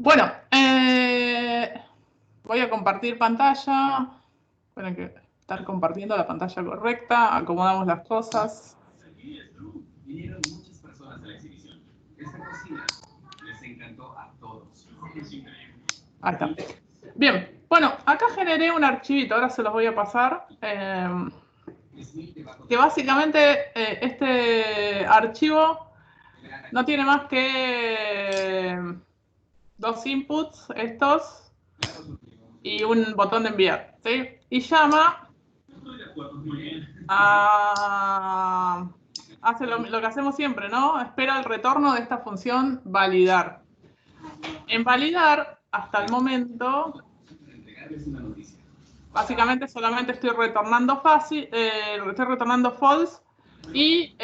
Bueno, voy a compartir pantalla. Tienen que estar compartiendo la pantalla correcta. Acomodamos las cosas. Vinieron muchas personas a la exhibición. Esta cocina les encantó a todos. Es increíble. Ahí está. Bien, bueno, acá generé un archivito, ahora se los voy a pasar. Que básicamente este archivo no tiene más que dos inputs, estos, y un botón de enviar, ¿sí? Y llama a... Hace lo que hacemos siempre, ¿no? Espera el retorno de esta función validar. En validar, hasta el momento, básicamente solamente estoy retornando false y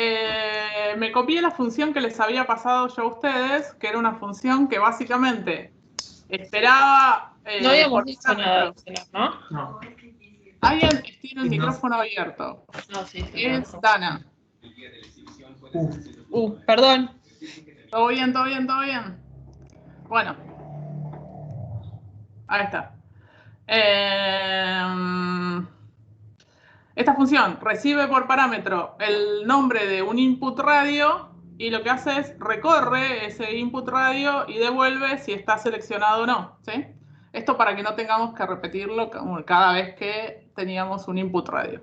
me copié la función que les había pasado yo a ustedes, que era una función que básicamente esperaba... No habíamos dicho nada, ¿no? No. Alguien tiene el micrófono abierto. No, sí. Es Dana. Perdón. ¿Todo bien, todo bien, todo bien? Bueno. Ahí está. Esta función recibe por parámetro el nombre de un input radio y lo que hace es recorre ese input radio y devuelve si está seleccionado o no, ¿sí? Esto para que no tengamos que repetirlo cada vez que teníamos un input radio.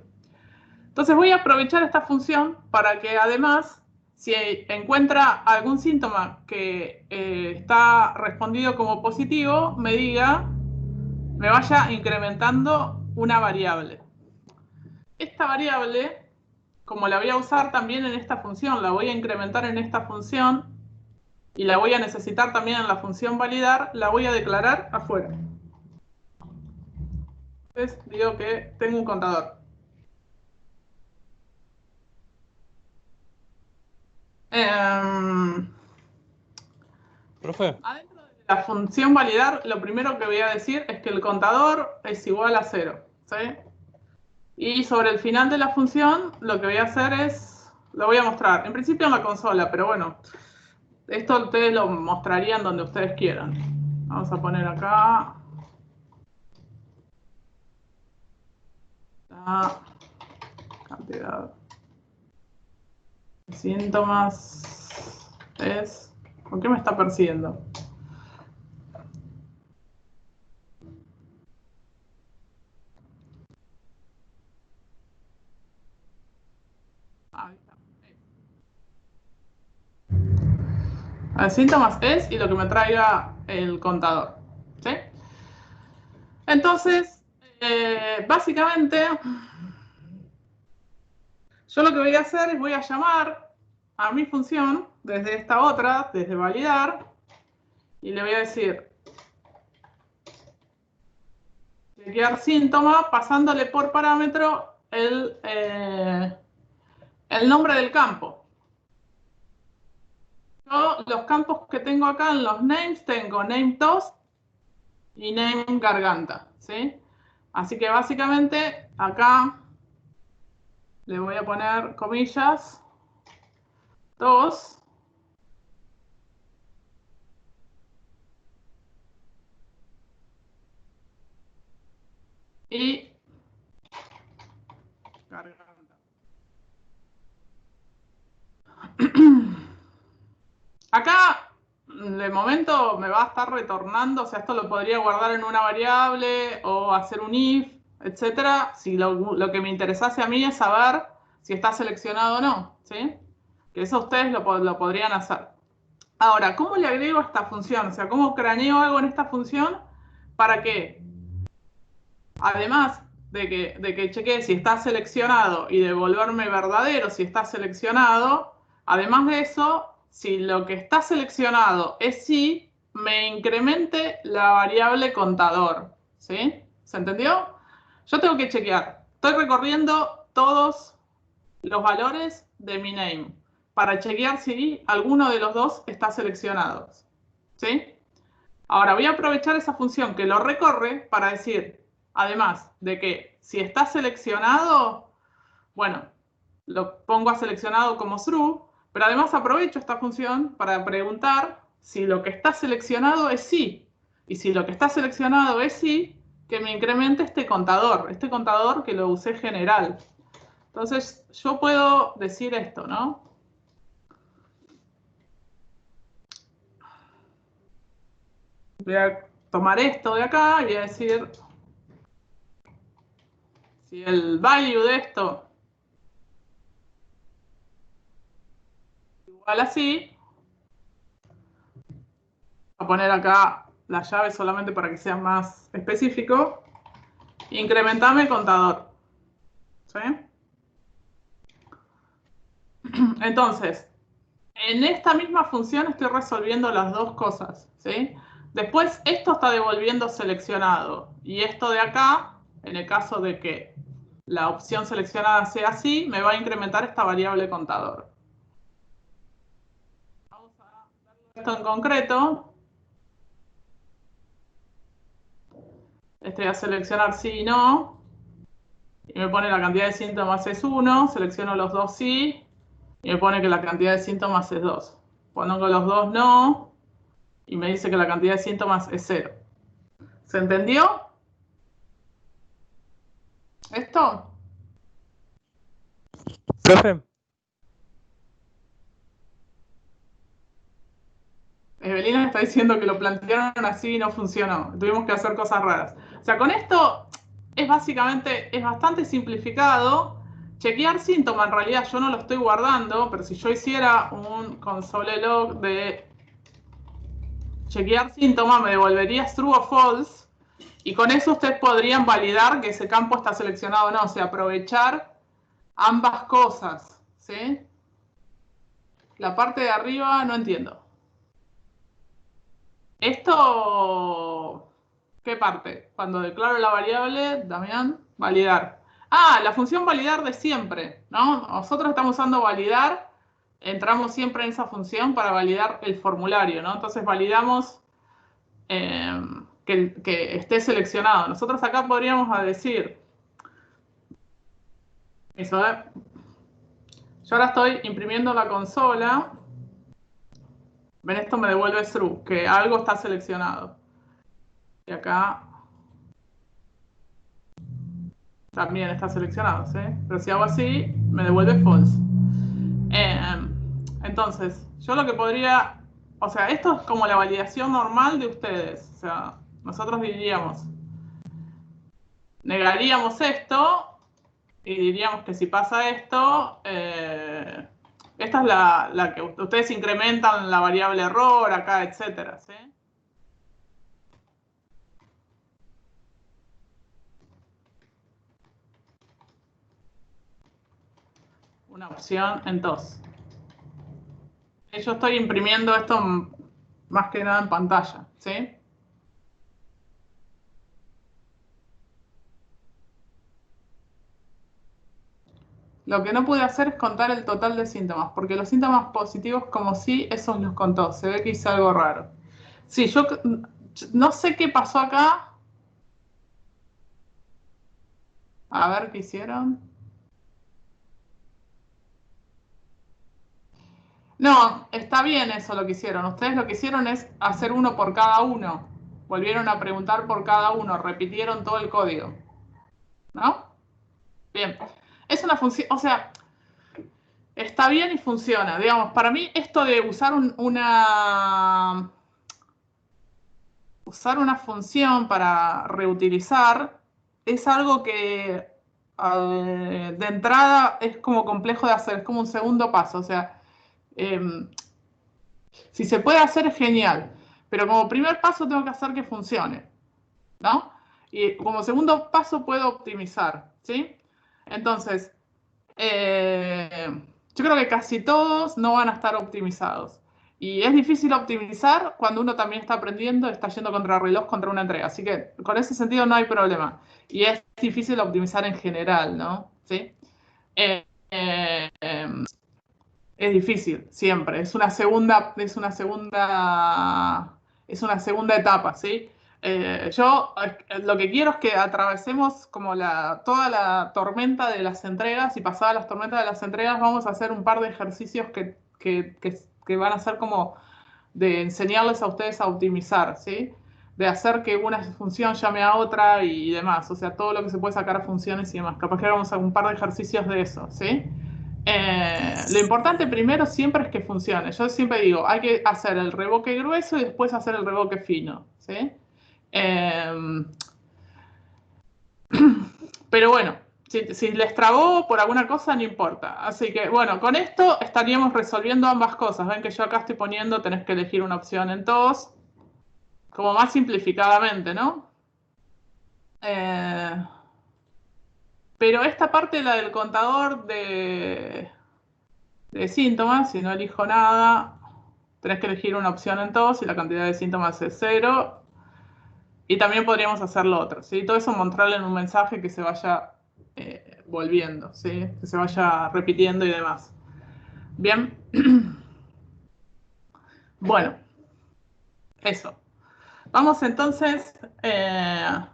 Entonces voy a aprovechar esta función para que además, si encuentra algún síntoma que está respondido como positivo, me vaya incrementando una variable. Esta variable, como la voy a usar también en esta función, la voy a incrementar en esta función y la voy a necesitar también en la función validar, la voy a declarar afuera. Entonces digo que tengo un contador. Profe. Adentro de la función validar, lo primero que voy a decir es que el contador es igual a 0, ¿sí? Y sobre el final de la función, lo que voy a hacer es, lo voy a mostrar, en principio en la consola, pero bueno, esto ustedes lo mostrarían donde ustedes quieran. Vamos a poner acá la cantidad de síntomas es... ¿Por qué me está persiguiendo? Síntomas es y lo que me traiga el contador, ¿sí? Entonces, básicamente, yo lo que voy a hacer es voy a llamar a mi función desde esta otra, desde validar, y le voy a decir chequear síntoma pasándole por parámetro el nombre del campo. Yo los campos que tengo acá en los names tengo name tos y name garganta, ¿sí? Así que básicamente acá le voy a poner comillas, tos, y garganta. Acá, de momento, me va a estar retornando, o sea, esto lo podría guardar en una variable o hacer un if, etcétera. Si lo que me interesase a mí es saber si está seleccionado o no, ¿sí? Que eso ustedes lo podrían hacer. Ahora, ¿cómo le agrego esta función? O sea, ¿cómo craneo algo en esta función para que, además de que chequee si está seleccionado y devolverme verdadero si está seleccionado, además de eso, si lo que está seleccionado es sí, me incremente la variable contador, ¿sí? ¿Se entendió? Yo tengo que chequear. Estoy recorriendo todos los valores de mi name para chequear si alguno de los dos está seleccionado, ¿sí? Ahora voy a aprovechar esa función que lo recorre para decir, además de que si está seleccionado, bueno, lo pongo a seleccionado como true, pero además aprovecho esta función para preguntar si lo que está seleccionado es sí. Y si lo que está seleccionado es sí, que me incremente este contador que lo usé general. Entonces, yo puedo decir esto, ¿no? Voy a tomar esto de acá y voy a decir, si el value de esto es igual a sí, voy a poner acá la llave solamente para que sea más específico, incrementame el contador. ¿Sí? Entonces, en esta misma función estoy resolviendo las dos cosas, ¿sí? Después, esto está devolviendo seleccionado. Y esto de acá, en el caso de que la opción seleccionada sea así, me va a incrementar esta variable contador. Vamos a ver esto en concreto. Este voy a seleccionar sí y no. Y me pone la cantidad de síntomas es 1. Selecciono los dos sí. Y me pone que la cantidad de síntomas es 2. Pongo los dos no. Y me dice que la cantidad de síntomas es 0. ¿Se entendió esto? Profe, Evelina está diciendo que lo plantearon así y no funcionó. Tuvimos que hacer cosas raras. O sea, con esto es bastante simplificado. Chequear síntoma, en realidad yo no lo estoy guardando, pero si yo hiciera un console log de chequear síntoma, me devolvería true o false. Y con eso ustedes podrían validar que ese campo está seleccionado o no. O sea, aprovechar ambas cosas. ¿Sí? La parte de arriba no entiendo. Esto, ¿qué parte? Cuando declaro la variable, Damián, validar. Ah, la función validar de siempre, ¿no? Nosotros estamos usando validar, entramos siempre en esa función para validar el formulario, ¿no? Entonces validamos que esté seleccionado. Nosotros acá podríamos decir, eso, yo ahora estoy imprimiendo la consola. Ven, esto me devuelve true, que algo está seleccionado. Y acá también está seleccionado, ¿sí? Pero si hago así, me devuelve false. Entonces, yo lo que podría... O sea, esto es como la validación normal de ustedes. O sea, nosotros diríamos... Negaríamos esto y diríamos que si pasa esto... esta es la que ustedes incrementan la variable error acá, etcétera, ¿sí? Una opción en TOS. Yo estoy imprimiendo esto más que nada en pantalla, ¿sí? Lo que no pude hacer es contar el total de síntomas, porque los síntomas positivos como sí, esos los contó. Se ve que hice algo raro. Sí, yo no sé qué pasó acá. A ver qué hicieron. No, está bien eso lo que hicieron. Ustedes lo que hicieron es hacer uno por cada uno. Volvieron a preguntar por cada uno, repitieron todo el código. ¿No? Bien. Es una función, o sea, está bien y funciona. Digamos, para mí esto de usar usar una función para reutilizar es algo que de entrada es como complejo de hacer, es como un segundo paso. O sea, si se puede hacer es genial, pero como primer paso tengo que hacer que funcione, ¿no? Y como segundo paso puedo optimizar, ¿sí? Entonces, yo creo que casi todos no van a estar optimizados. Y es difícil optimizar cuando uno también está aprendiendo, está yendo contra reloj contra una entrega. Así que con ese sentido no hay problema. Y es difícil optimizar en general, ¿no? ¿Sí? Eh, eh, eh, es difícil, siempre. Es una segunda etapa, ¿sí? Yo lo que quiero es que atravesemos como toda la tormenta de las entregas y pasadas las tormentas de las entregas vamos a hacer un par de ejercicios que van a ser como de enseñarles a ustedes a optimizar, ¿sí? De hacer que una función llame a otra y demás. O sea, todo lo que se puede sacar a funciones y demás. Capaz que hagamos un par de ejercicios de eso, ¿sí? Lo importante primero siempre es que funcione. Yo siempre digo, hay que hacer el revoque grueso y después hacer el revoque fino, ¿sí? Pero bueno, si les trabó por alguna cosa, no importa. Así que, bueno, con esto estaríamos resolviendo ambas cosas. Ven que yo acá estoy poniendo, tenés que elegir una opción en todos, como más simplificadamente, ¿no? Pero esta parte, la del contador de síntomas, si no elijo nada, tenés que elegir una opción en todos y la cantidad de síntomas es 0. Y también podríamos hacer lo otro, ¿sí? Todo eso mostrarle en un mensaje que se vaya volviendo, ¿sí? Que se vaya repitiendo y demás. Bien. Bueno, eso. Vamos entonces,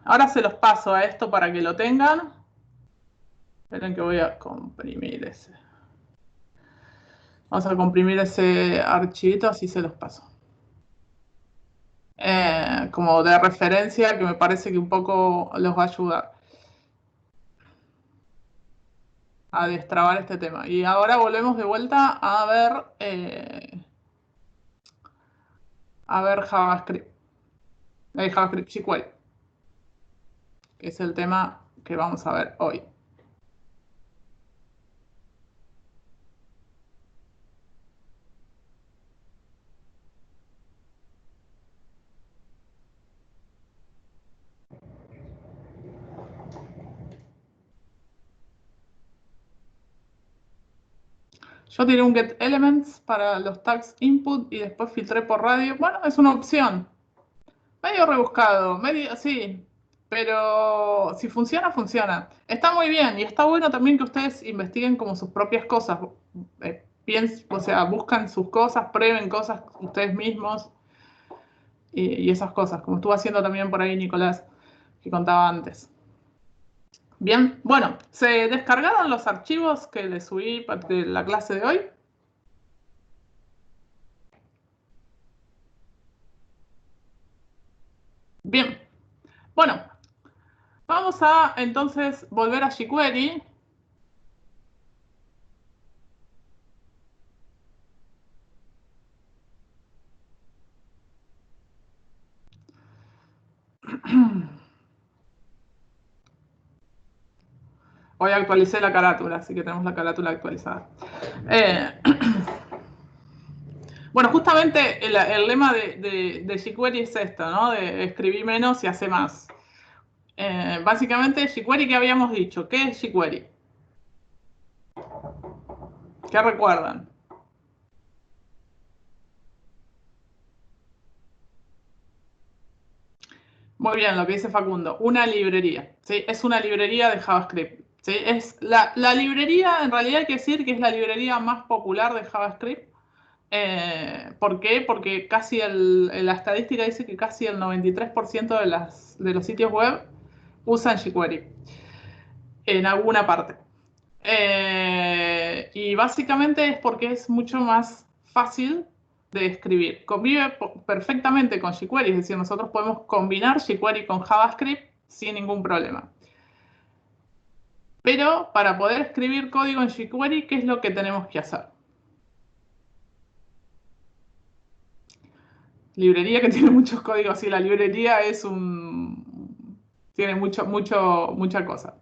ahora se los paso a esto para que lo tengan. Esperen que voy a comprimir ese. Vamos a comprimir ese archivito, así se los paso. Como de referencia, que me parece que un poco los va a ayudar a destrabar este tema. Y ahora volvemos de vuelta a ver JavaScript. JavaScript jQuery, que es el tema que vamos a ver hoy. Yo tiré un getElements para los tags input y después filtré por radio. Bueno, es una opción. Medio rebuscado, medio, sí. Pero si funciona, funciona. Está muy bien y está bueno también que ustedes investiguen como sus propias cosas. O sea, buscan sus cosas, prueben cosas ustedes mismos y esas cosas, como estuvo haciendo también por ahí Nicolás, que contaba antes. Bien, bueno, ¿se descargaron los archivos que les subí de la clase de hoy? Bien, bueno, vamos a entonces volver a jQuery. Hoy actualicé la carátula, así que tenemos la carátula actualizada. Bueno, justamente el lema de jQuery es esto, ¿no? De escribir menos y hacer más. Básicamente, jQuery, ¿qué habíamos dicho? ¿Qué es jQuery? ¿Qué recuerdan? Muy bien, lo que dice Facundo. Una librería, ¿sí? Es una librería de JavaScript, ¿sí? Es la librería, en realidad hay que decir que es la librería más popular de JavaScript. ¿Por qué? Porque casi la estadística dice que casi el 93% de los sitios web usan jQuery en alguna parte. Y básicamente es porque es mucho más fácil de escribir. Convive perfectamente con jQuery, es decir, nosotros podemos combinar jQuery con JavaScript sin ningún problema. Pero para poder escribir código en jQuery, ¿qué es lo que tenemos que hacer? Librería que tiene muchos códigos, sí, la librería tiene mucha cosa.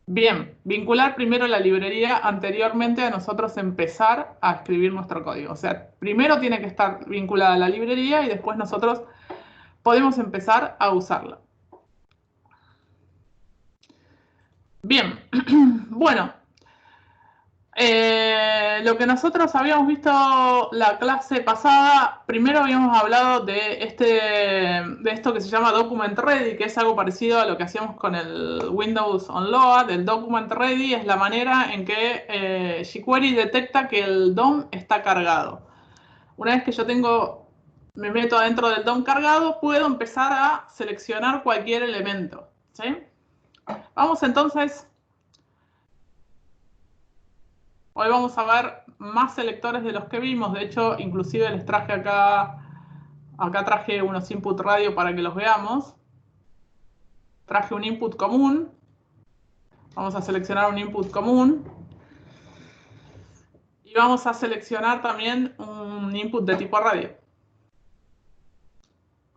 Bien, vincular primero la librería anteriormente a nosotros empezar a escribir nuestro código. O sea, primero tiene que estar vinculada la librería y después nosotros podemos empezar a usarla. Bien, bueno. Lo que nosotros habíamos visto la clase pasada, primero habíamos hablado de esto que se llama Document Ready, que es algo parecido a lo que hacíamos con el Windows Onload. El Document Ready es la manera en que jQuery detecta que el DOM está cargado. Una vez que yo me meto adentro del DOM cargado, puedo empezar a seleccionar cualquier elemento, ¿sí? Vamos entonces Hoy vamos a ver más selectores de los que vimos. De hecho, inclusive les traje acá traje unos input radio para que los veamos. Traje un input común. Vamos a seleccionar un input común. Y vamos a seleccionar también un input de tipo radio.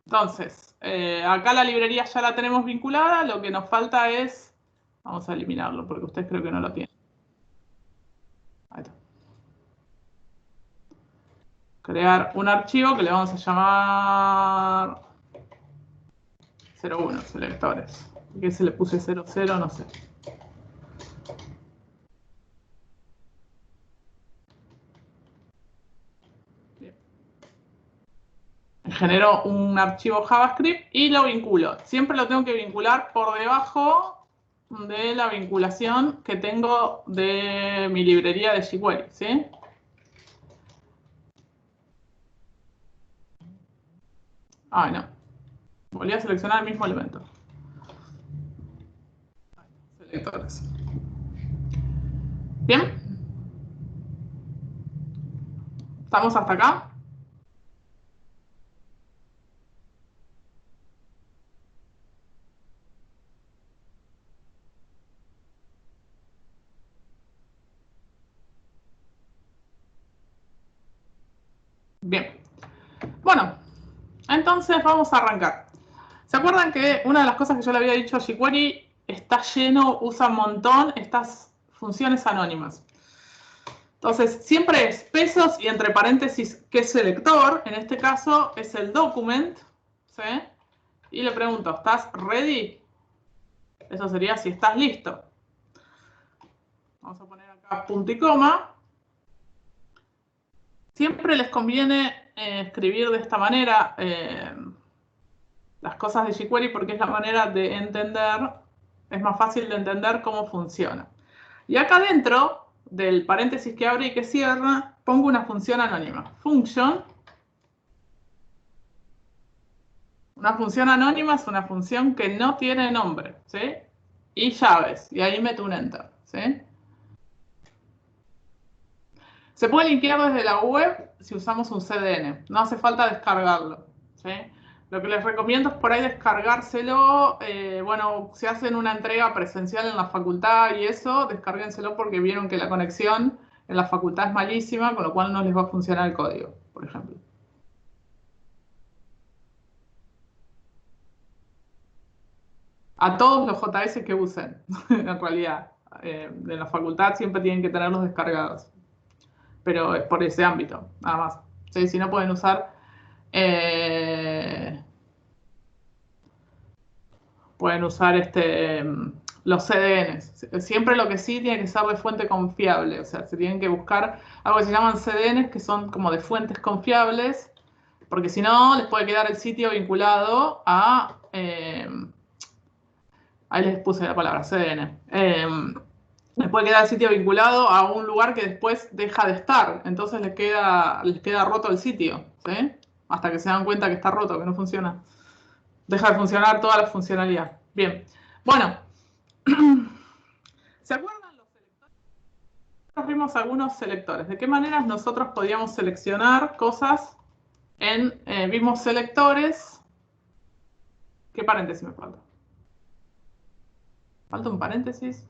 Entonces, acá la librería ya la tenemos vinculada. Lo que nos falta es... Vamos a eliminarlo porque ustedes creo que no lo tienen. Ahí está. Crear un archivo que le vamos a llamar 01, selectores. ¿Qué se le puse 00? No sé. Bien. Genero un archivo JavaScript y lo vinculo. Siempre lo tengo que vincular por debajo de la vinculación que tengo de mi librería de jQuery, ¿sí? Ah, no. Volví a seleccionar el mismo elemento. Selectores. Bien. ¿Estamos hasta acá? Bien. Bueno, entonces vamos a arrancar. ¿Se acuerdan que una de las cosas que yo le había dicho a jQuery está lleno, usa un montón estas funciones anónimas? Entonces, siempre es pesos y entre paréntesis, ¿qué selector? En este caso es el document, ¿sí? Y le pregunto, ¿estás ready? Eso sería si estás listo. Vamos a poner acá punto y coma. Siempre les conviene escribir de esta manera las cosas de jQuery porque es la manera de entender, es más fácil de entender cómo funciona. Y acá dentro del paréntesis que abre y que cierra, pongo una función anónima. Function. Una función anónima es una función que no tiene nombre, ¿sí? Y llaves. Y ahí meto un enter, ¿sí? Se puede linkear desde la web si usamos un CDN. No hace falta descargarlo, ¿sí? Lo que les recomiendo es por ahí descargárselo. Bueno, si hacen una entrega presencial en la facultad y eso, descárguenselo porque vieron que la conexión en la facultad es malísima, con lo cual no les va a funcionar el código, por ejemplo. A todos los JS que usen, en realidad. En la facultad siempre tienen que tenerlos descargados. Pero es por ese ámbito, nada más. ¿Sí? Si no pueden usar... pueden usar los CDNs. Siempre lo que sí tiene que ser de fuente confiable. O sea, se tienen que buscar algo que se llaman CDNs, que son como de fuentes confiables, porque si no, les puede quedar el sitio vinculado a... ahí les puse la palabra, CDN. Les puede quedar el sitio vinculado a un lugar que después deja de estar. Entonces les queda roto el sitio, ¿sí? Hasta que se dan cuenta que está roto, que no funciona. Deja de funcionar toda la funcionalidad. Bien. Bueno. ¿Se acuerdan los selectores? Nosotros vimos algunos selectores. ¿De qué maneras nosotros podíamos seleccionar cosas vimos selectores? ¿Qué paréntesis me falta? ¿Falta un paréntesis?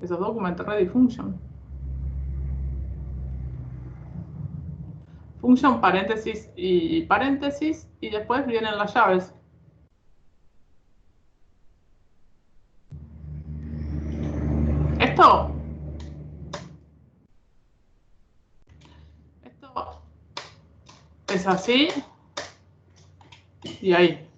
Esos document ready function. Function, paréntesis, y después vienen las llaves. Esto es así y ahí.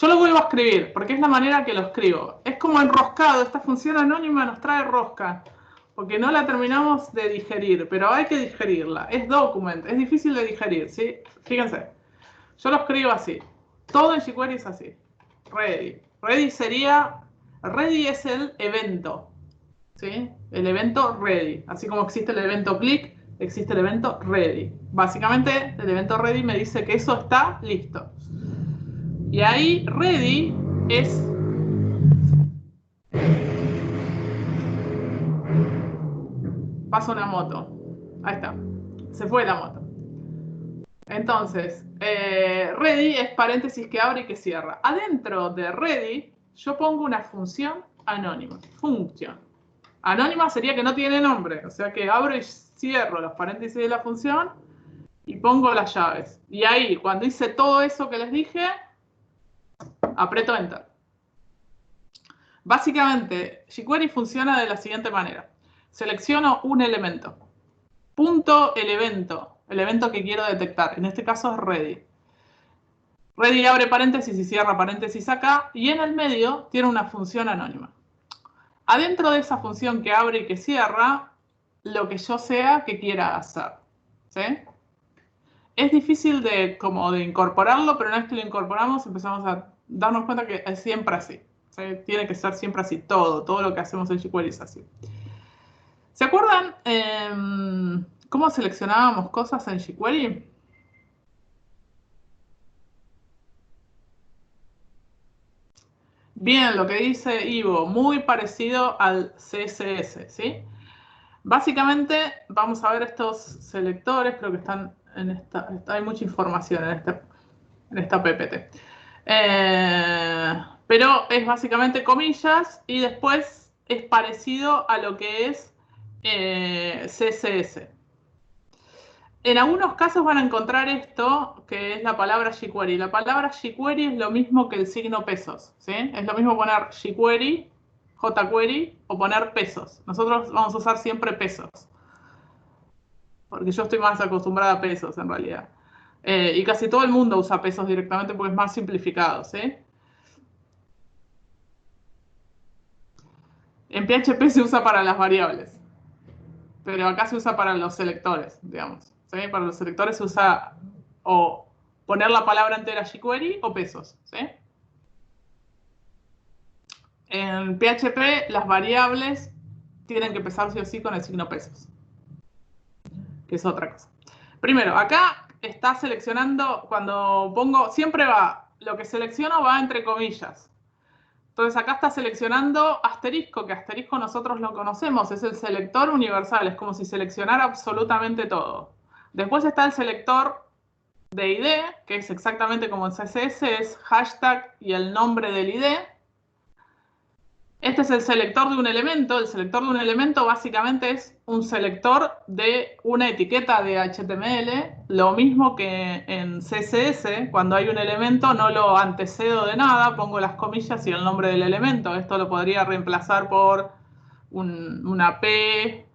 Yo lo vuelvo a escribir, porque es la manera que lo escribo. Es como enroscado, esta función anónima nos trae rosca, porque no la terminamos de digerir, pero hay que digerirla. Es document, es difícil de digerir, ¿sí? Fíjense, yo lo escribo así. Todo en jQuery es así. Ready. Ready es el evento, ¿sí? El evento ready. Así como existe el evento click, existe el evento ready. Básicamente, el evento ready me dice que eso está listo. Y ahí, ready es... Pasa una moto. Ahí está. Se fue la moto. Entonces, ready es paréntesis que abre y que cierra. Adentro de ready, yo pongo una función anónima. Función. Anónima sería que no tiene nombre. O sea que abro y cierro los paréntesis de la función y pongo las llaves. Y ahí, cuando hice todo eso que les dije, aprieto Enter. Básicamente, jQuery funciona de la siguiente manera. Selecciono un elemento. Punto el evento que quiero detectar. En este caso es ready. Ready abre paréntesis y cierra paréntesis acá. Y en el medio tiene una función anónima. Adentro de esa función que abre y que cierra, lo que yo sea que quiera hacer. ¿Sí? Es difícil de incorporarlo, pero una vez que lo incorporamos empezamos a darnos cuenta que es siempre así. ¿Sí? Tiene que ser siempre así. Todo lo que hacemos en jQuery es así. ¿Se acuerdan cómo seleccionábamos cosas en jQuery? Bien, lo que dice Ivo, muy parecido al CSS, ¿sí? Básicamente, vamos a ver estos selectores, creo que están en esta, hay mucha información en esta PPT. Pero es básicamente comillas y después es parecido a lo que es CSS. En algunos casos van a encontrar esto, que es la palabra jQuery. La palabra jQuery es lo mismo que el signo pesos, ¿sí? Es lo mismo poner jQuery, jQuery o poner pesos. Nosotros vamos a usar siempre pesos. Porque yo estoy más acostumbrada a pesos, en realidad. Y casi todo el mundo usa pesos directamente porque es más simplificado, ¿sí? En PHP se usa para las variables. Pero acá se usa para los selectores, digamos. ¿Sí? Para los selectores se usa o poner la palabra entera jQuery o pesos. ¿Sí? En PHP las variables tienen que empezar sí o sí con el signo pesos, que es otra cosa. Primero, acá está seleccionando, cuando pongo, siempre va, lo que selecciono va entre comillas. Entonces acá está seleccionando asterisco, que asterisco nosotros lo conocemos, es el selector universal, es como si seleccionara absolutamente todo. Después está el selector de ID, que es exactamente como en CSS, es hashtag y el nombre del ID. Este es el selector de un elemento. El selector de un elemento básicamente es un selector de una etiqueta de HTML, lo mismo que en CSS, cuando hay un elemento no lo antecedo de nada, pongo las comillas y el nombre del elemento. Esto lo podría reemplazar por una P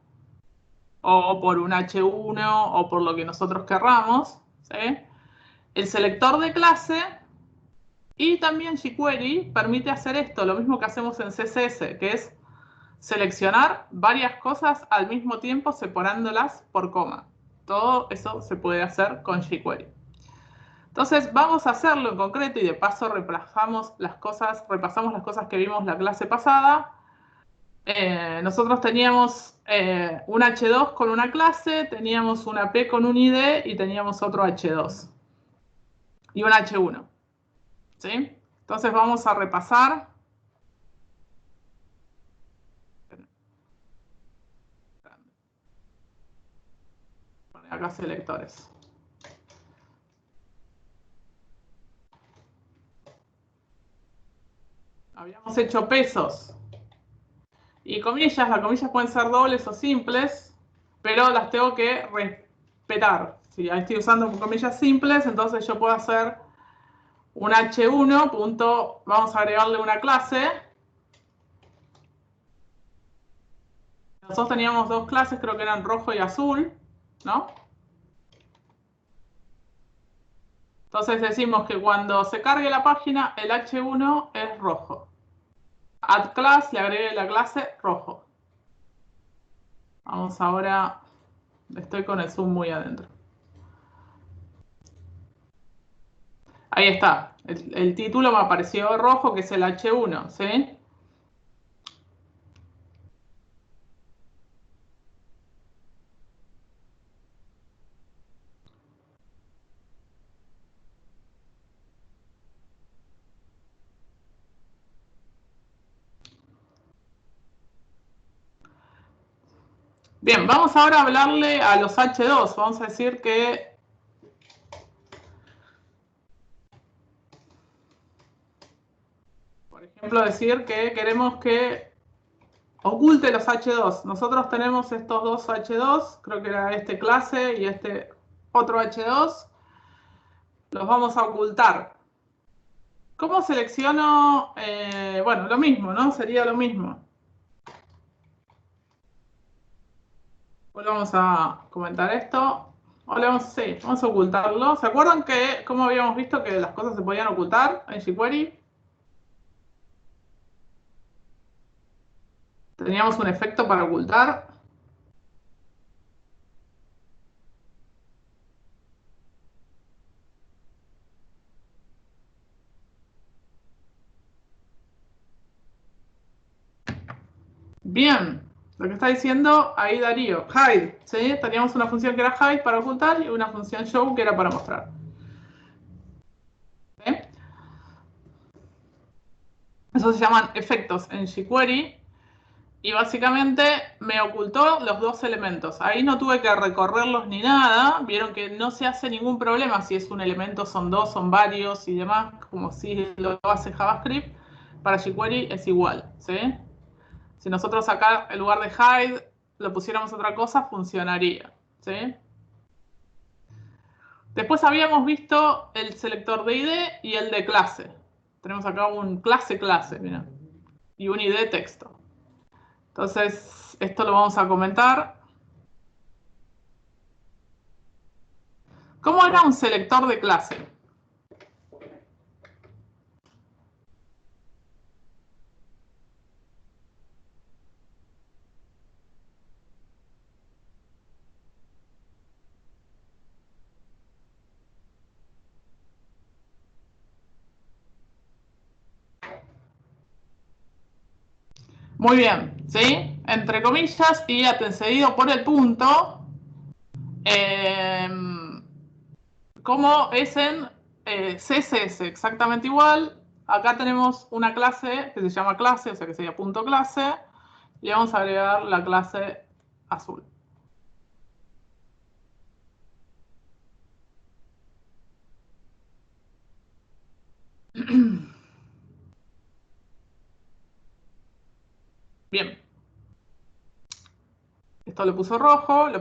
o por un H1 o por lo que nosotros querramos, ¿sí? El selector de clase y también jQuery permite hacer esto, lo mismo que hacemos en CSS, que es seleccionar varias cosas al mismo tiempo separándolas por coma. Todo eso se puede hacer con jQuery. Entonces vamos a hacerlo en concreto y de paso repasamos las cosas que vimos la clase pasada. Nosotros teníamos un H2 con una clase, teníamos una P con un ID y teníamos otro H2 y un H1. ¿Sí? Entonces vamos a repasar. Poner acá selectores. Habíamos hecho pesos y comillas. Las comillas pueden ser dobles o simples, pero las tengo que respetar. Si estoy usando comillas simples, entonces yo puedo hacer un H1, punto, vamos a agregarle una clase. Nosotros teníamos dos clases, creo que eran rojo y azul, ¿no? Entonces decimos que cuando se cargue la página, el H1 es rojo. Add class, le agregué la clase rojo. Vamos ahora, estoy con el zoom muy adentro. Ahí está, el título me apareció rojo, que es el H1, ¿sí? Bien, vamos ahora a hablarle a los H2. Vamos a decir que por ejemplo, decir que queremos que oculte los H2. Nosotros tenemos estos dos H2, creo que era este clase y este otro H2. Los vamos a ocultar. ¿Cómo selecciono? Bueno, lo mismo, ¿no? Sería lo mismo. Volvamos a comentar esto. Sí, vamos a ocultarlo. ¿Se acuerdan que cómo habíamos visto que las cosas se podían ocultar en jQuery? Teníamos un efecto para ocultar. Bien, lo que está diciendo ahí Darío, hide, ¿sí? Teníamos una función que era hide para ocultar y una función show que era para mostrar. ¿Sí? Eso se llaman efectos en jQuery y básicamente me ocultó los dos elementos. Ahí no tuve que recorrerlos ni nada. Vieron que no se hace ningún problema si es un elemento, son dos, son varios y demás, como si lo hace JavaScript. Para jQuery es igual, ¿sí? Si nosotros acá, en lugar de hide, lo pusiéramos otra cosa, funcionaría, ¿sí? Después habíamos visto el selector de ID y el de clase. Tenemos acá un clase, mira, y un ID texto. Entonces, esto lo vamos a comentar. ¿Cómo era un selector de clase? Muy bien, ¿sí? Entre comillas y antecedido por el punto, como es en CSS, exactamente igual. Acá tenemos una clase que se llama clase, o sea que sería punto clase, y vamos a agregar la clase azul. Bien. Esto lo puso rojo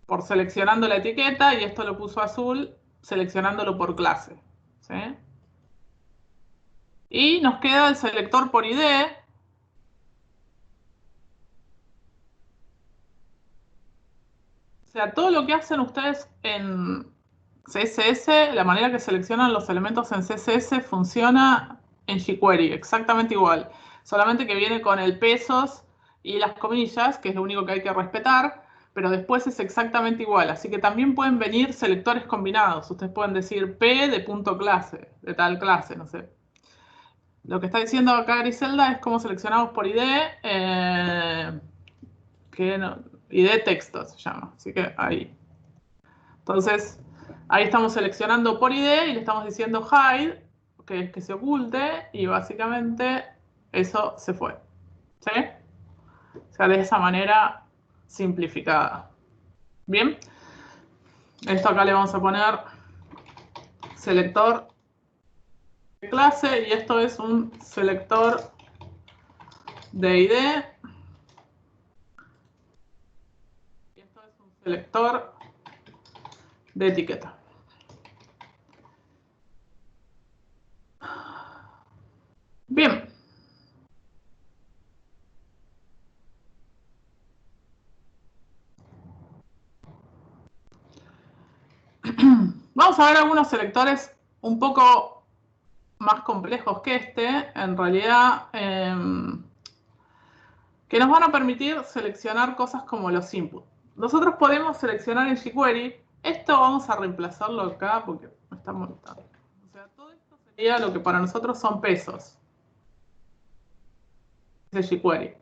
por seleccionando la etiqueta y esto lo puso azul seleccionándolo por clase. ¿Sí? Y nos queda el selector por ID. O sea, todo lo que hacen ustedes en CSS, la manera que seleccionan los elementos en CSS funciona en jQuery, exactamente igual. Solamente que viene con el pesos y las comillas, que es lo único que hay que respetar, pero después es exactamente igual. Así que también pueden venir selectores combinados. Ustedes pueden decir P de punto clase, de tal clase, no sé. Lo que está diciendo acá Griselda es cómo seleccionamos por ID, ID texto se llama. Así que ahí. Entonces, ahí estamos seleccionando por ID y le estamos diciendo hide, que es que se oculte, y básicamente eso se fue. ¿Sí? O sea, de esa manera simplificada. Bien. Esto acá le vamos a poner selector de clase y esto es un selector de ID. Y esto es un selector de etiqueta. Bien. Vamos a ver algunos selectores un poco más complejos que este, en realidad, que nos van a permitir seleccionar cosas como los inputs. Nosotros podemos seleccionar en jQuery, esto vamos a reemplazarlo acá porque está muy tarde. O sea, todo esto sería lo que para nosotros son pesos de jQuery.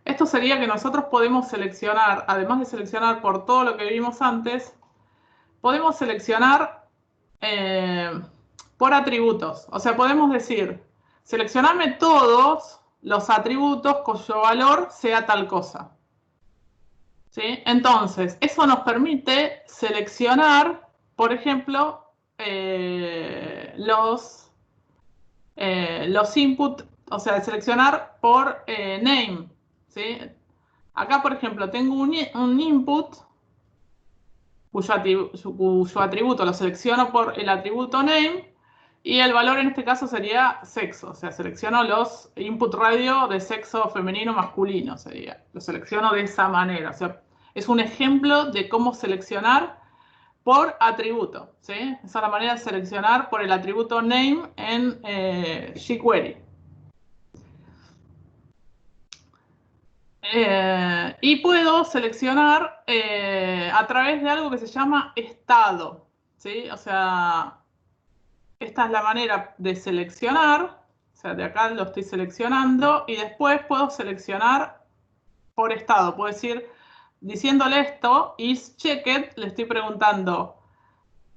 Esto sería que nosotros podemos seleccionar, además de seleccionar por todo lo que vimos antes, podemos seleccionar por atributos. O sea, podemos decir, seleccioname todos los atributos cuyo valor sea tal cosa. ¿Sí? Entonces, eso nos permite seleccionar, por ejemplo, los inputs, o sea, seleccionar por name. ¿Sí? Acá, por ejemplo, tengo un input cuyo atributo lo selecciono por el atributo name y el valor en este caso sería sexo. O sea, selecciono los input radio de sexo femenino o masculino, sería. Lo selecciono de esa manera. O sea, es un ejemplo de cómo seleccionar por atributo. ¿Sí? Esa es la manera de seleccionar por el atributo name en jQuery. Y puedo seleccionar a través de algo que se llama estado. ¿Sí? O sea, esta es la manera de seleccionar. O sea, de acá lo estoy seleccionando y después puedo seleccionar por estado. Puedo decir, diciéndole esto, isChecked, le estoy preguntando,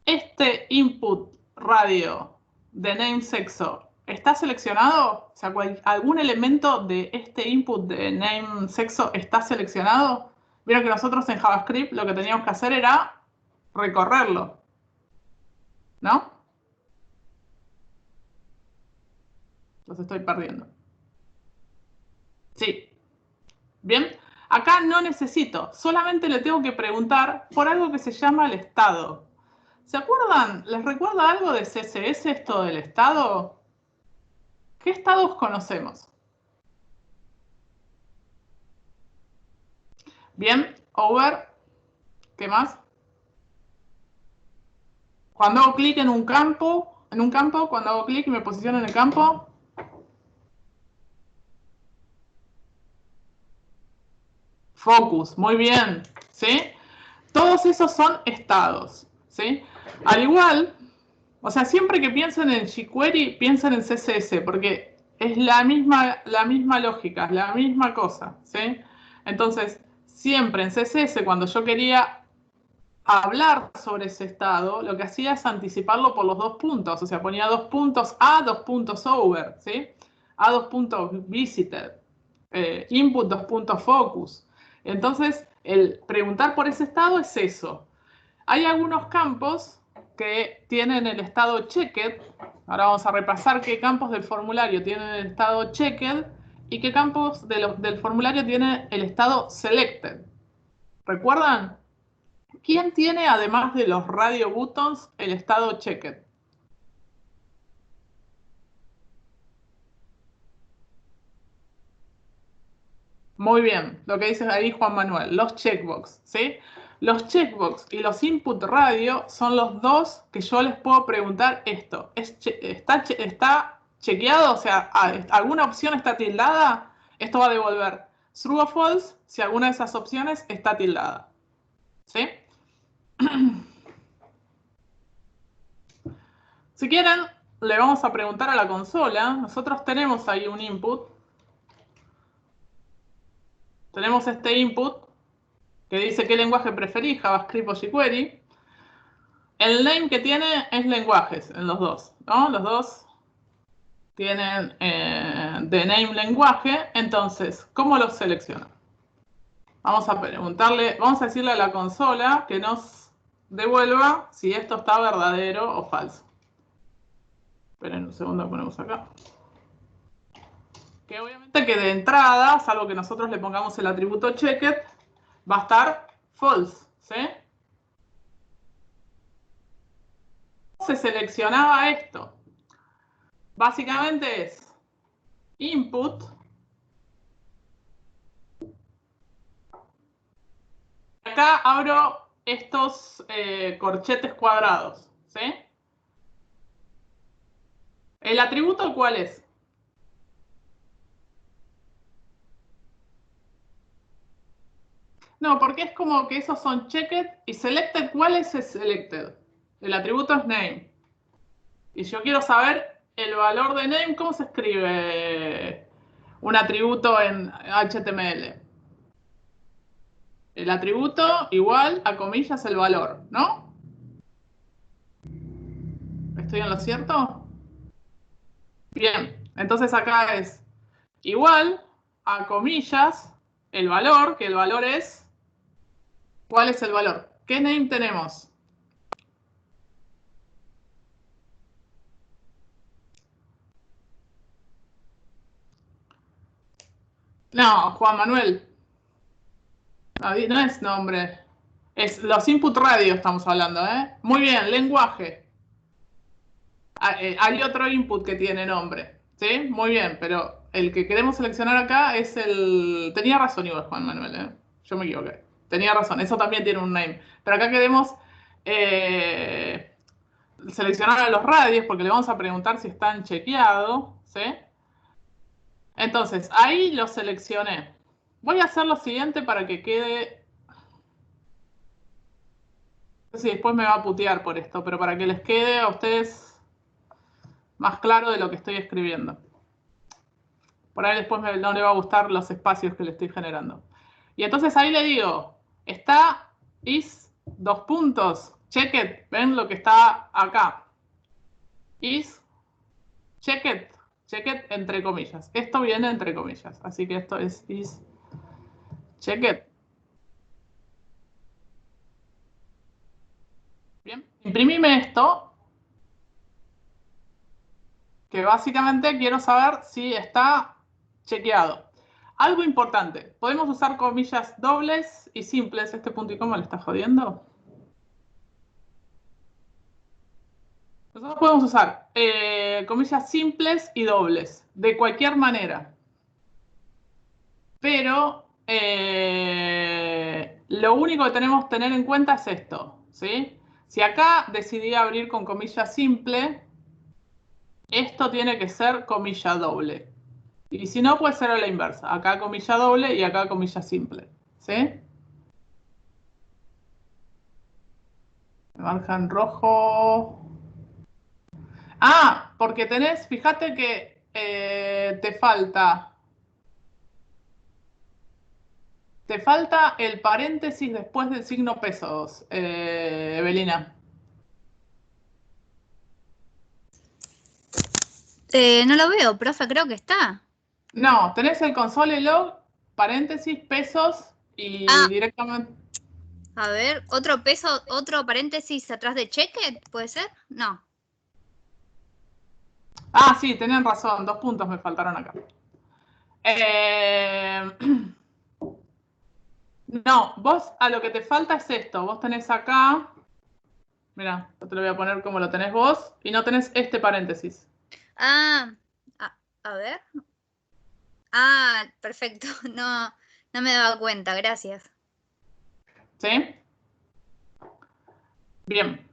¿este input radio de name sexo está seleccionado? O sea, ¿algún elemento de este input de name sexo está seleccionado? Vieron que nosotros en JavaScript lo que teníamos que hacer era recorrerlo, ¿no? Los estoy perdiendo. Sí. Bien. Acá no necesito, solamente le tengo que preguntar por algo que se llama el estado. ¿Se acuerdan? ¿Les recuerda algo de CSS esto del estado? ¿Qué estados conocemos? Bien, over. ¿Qué más? Cuando hago clic en un campo, cuando hago clic y me posiciono en el campo. Focus, muy bien, ¿sí? Todos esos son estados, ¿sí? Al igual, o sea, siempre que piensen en jQuery, piensen en CSS, porque es la misma lógica, es la misma cosa, ¿sí? Entonces, siempre en CSS, cuando yo quería hablar sobre ese estado, lo que hacía es anticiparlo por los 2 puntos, o sea, ponía 2 puntos A, 2 puntos over, ¿sí? A, 2 puntos visited, input, 2 puntos focus. Entonces, el preguntar por ese estado es eso. Hay algunos campos que tienen el estado checked. Ahora vamos a repasar qué campos del formulario tienen el estado checked y qué campos del formulario tienen el estado selected. ¿Recuerdan? ¿Quién tiene, además de los radio buttons, el estado checked? Muy bien, lo que dice ahí Juan Manuel, los checkbox, ¿sí? Los checkbox y los input radio son los dos que yo les puedo preguntar esto. ¿Está chequeado? O sea, ¿alguna opción está tildada? Esto va a devolver true o false si alguna de esas opciones está tildada. ¿Sí? Si quieren, le vamos a preguntar a la consola. Nosotros tenemos ahí un input. Tenemos este input que dice qué lenguaje preferís, JavaScript o jQuery. El name que tiene es lenguajes en los dos, ¿no? Los dos tienen de name lenguaje. Entonces, ¿cómo los selecciona? Vamos a preguntarle, vamos a decirle a la consola que nos devuelva si esto está verdadero o falso. Esperen un segundo, ponemos acá. Que obviamente que de entrada, salvo que nosotros le pongamos el atributo checked, va a estar false, ¿sí? Se seleccionaba esto. Básicamente es input. Acá abro estos corchetes cuadrados, ¿sí? ¿El atributo cuál es? No, porque es como que esos son checked y selected. ¿Cuál es el selected? El atributo es name. Y yo quiero saber el valor de name. ¿Cómo se escribe un atributo en HTML? El atributo igual a comillas el valor, ¿no? ¿Estoy en lo cierto? Bien, entonces acá es igual a comillas el valor, que el valor es... ¿Cuál es el valor? ¿Qué name tenemos? No, Juan Manuel. No es nombre. Es los input radio estamos hablando, ¿eh? Muy bien, lenguaje. Hay otro input que tiene nombre, ¿sí? Muy bien, pero el que queremos seleccionar acá es el... Tenía razón igual Juan Manuel, ¿eh? Yo me equivoqué. Tenía razón, eso también tiene un name. Pero acá queremos seleccionar a los radios porque le vamos a preguntar si están chequeados, ¿sí? Entonces, ahí lo seleccioné. Voy a hacer lo siguiente para que quede... No sé si después me va a putear por esto, pero para que les quede a ustedes más claro de lo que estoy escribiendo. Por ahí después no le va a gustar los espacios que le estoy generando. Y entonces ahí le digo, está is, dos puntos, check it, ven lo que está acá. Is, check it entre comillas. Esto viene entre comillas, así que esto es is, check it. Bien, imprimime esto, que básicamente quiero saber si está chequeado. Algo importante, podemos usar comillas dobles y simples. ¿Este punto y coma le está jodiendo? Nosotros podemos usar comillas simples y dobles, de cualquier manera. Pero lo único que tenemos que tener en cuenta es esto, ¿sí? Si acá decidí abrir con comilla simple, esto tiene que ser comilla doble. Y si no, puede ser a la inversa. Acá comilla doble y acá comilla simple. ¿Sí? Me marca en rojo. Ah, porque tenés, fíjate que te falta el paréntesis después del signo pesos, Evelina. No lo veo, profe, creo que está. No, tenés el console log, paréntesis, pesos y directamente... A ver, otro peso, otro paréntesis atrás de cheque, ¿puede ser? No. Ah, sí, tenían razón, 2 puntos me faltaron acá. No, vos a lo que te falta es esto. Vos tenés acá... Mira, te lo voy a poner como lo tenés vos y no tenés este paréntesis. A ver. Perfecto. No me daba cuenta, gracias. ¿Sí? Bien.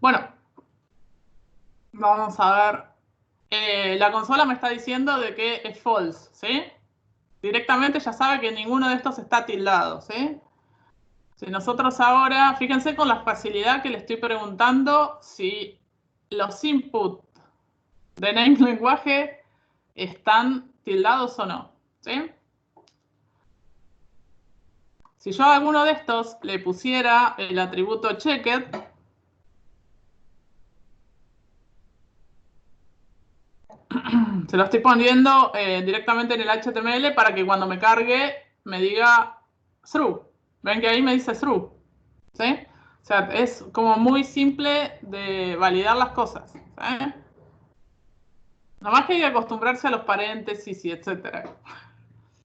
Bueno, vamos a ver. La consola me está diciendo de que es false, ¿sí? Directamente ya sabe que ninguno de estos está tildado, ¿sí? Si nosotros ahora, fíjense con la facilidad que le estoy preguntando si los inputs de name lenguaje están tildados o no, ¿sí? Si yo a alguno de estos le pusiera el atributo checked, se lo estoy poniendo directamente en el HTML para que cuando me cargue me diga through. Ven que ahí me dice through, ¿sí? O sea, es como muy simple de validar las cosas, ¿sí? Nada más que hay que acostumbrarse a los paréntesis y etcétera.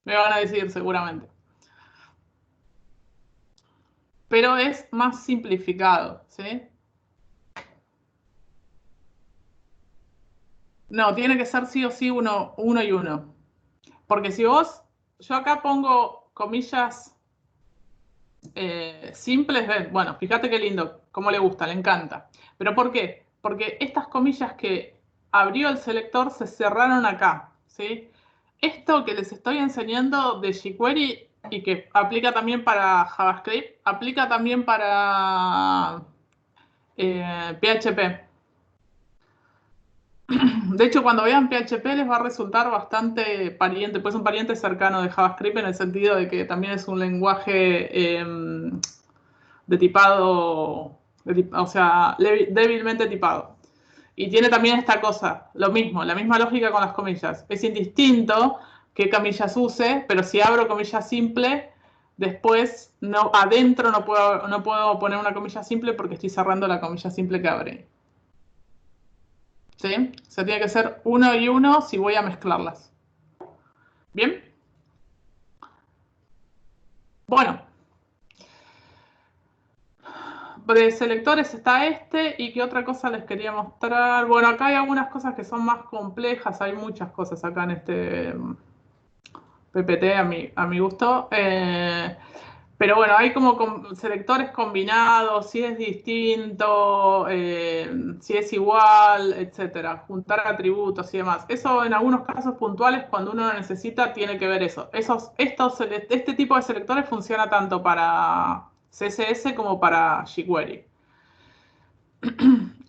Me van a decir seguramente. Pero es más simplificado, ¿sí? No, tiene que ser sí o sí uno y uno. Porque si vos, yo acá pongo comillas simples, bueno, fíjate qué lindo, cómo le gusta, le encanta. ¿Pero por qué? Porque estas comillas que abrió el selector se cerraron acá, ¿sí? Esto que les estoy enseñando de jQuery y que aplica también para JavaScript, aplica también para PHP. De hecho, cuando vean PHP les va a resultar bastante pariente, pues un pariente cercano de JavaScript en el sentido de que también es un lenguaje de tipado, o sea, débilmente tipado. Y tiene también esta cosa, lo mismo, la misma lógica con las comillas. Es indistinto qué comillas use, pero si abro comilla simple, después no, adentro no puedo poner una comilla simple porque estoy cerrando la comilla simple que abre. ¿Sí? O sea, tiene que ser uno y uno si voy a mezclarlas. ¿Bien? Bueno. De selectores está este, y qué otra cosa les quería mostrar. Bueno, acá hay algunas cosas que son más complejas, hay muchas cosas acá en este PPT a mi gusto. Pero bueno, hay como selectores combinados, si es distinto, si es igual, etcétera, juntar atributos y demás. Eso en algunos casos puntuales, cuando uno lo necesita, tiene que ver eso. Este tipo de selectores funciona tanto para CSS como para jQuery.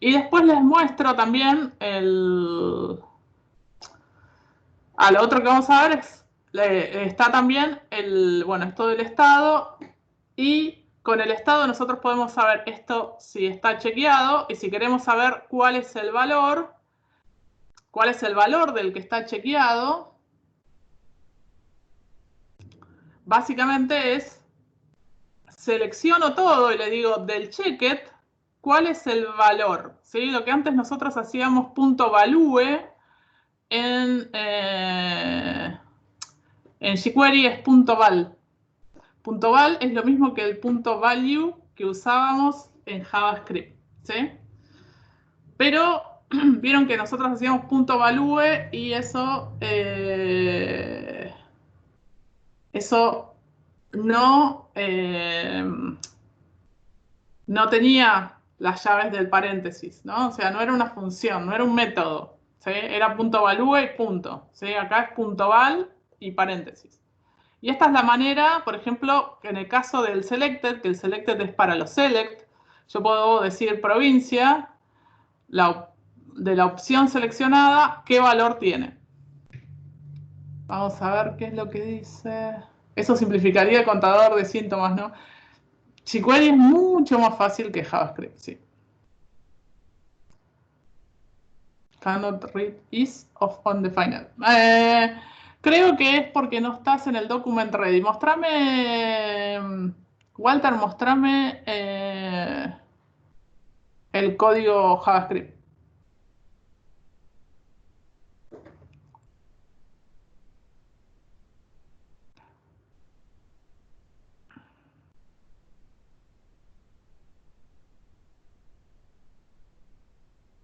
Y después les muestro también lo otro que vamos a ver está también esto del estado, y con el estado nosotros podemos saber esto si está chequeado, y si queremos saber cuál es el valor del que está chequeado, básicamente selecciono todo y le digo del checked, ¿cuál es el valor? ¿Sí? Lo que antes nosotros hacíamos .value en jQuery es .val. .val es lo mismo que el .value que usábamos en JavaScript, ¿sí? Pero vieron que nosotros hacíamos .value y eso no tenía las llaves del paréntesis, ¿no? O sea, no era una función, no era un método, ¿sí? Era .value y punto, ¿sí? Acá es .val y paréntesis. Y esta es la manera, por ejemplo, en el caso del selected, que el selected es para los select, yo puedo decir provincia, de la opción seleccionada, qué valor tiene. Vamos a ver qué es lo que dice. Eso simplificaría el contador de síntomas, ¿no? jQuery es mucho más fácil que JavaScript, sí. Cannot read is of undefined. Creo que es porque no estás en el document ready. Mostrame, Walter, mostrame el código JavaScript.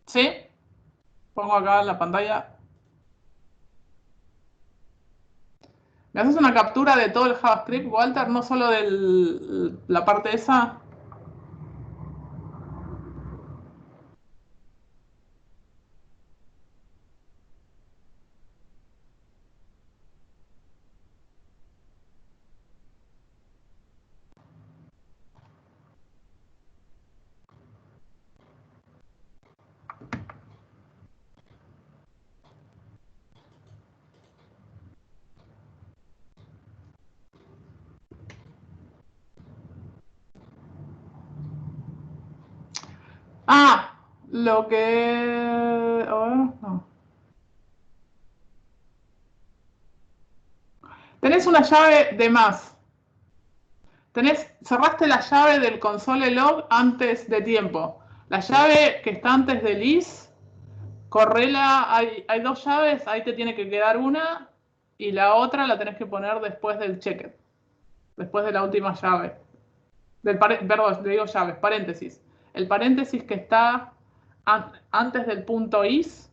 ¿Sí? Pongo acá en la pantalla. ¿Me haces una captura de todo el JavaScript, Walter? No solo de la parte esa. Ah, lo que... no. Tenés una llave de más. Cerraste la llave del console log antes de tiempo. La llave que está antes del is, correla, hay dos llaves, ahí te tiene que quedar una, y la otra la tenés que poner después del checked. Después de la última llave. Perdón, le digo llaves, paréntesis. El paréntesis que está antes del punto is,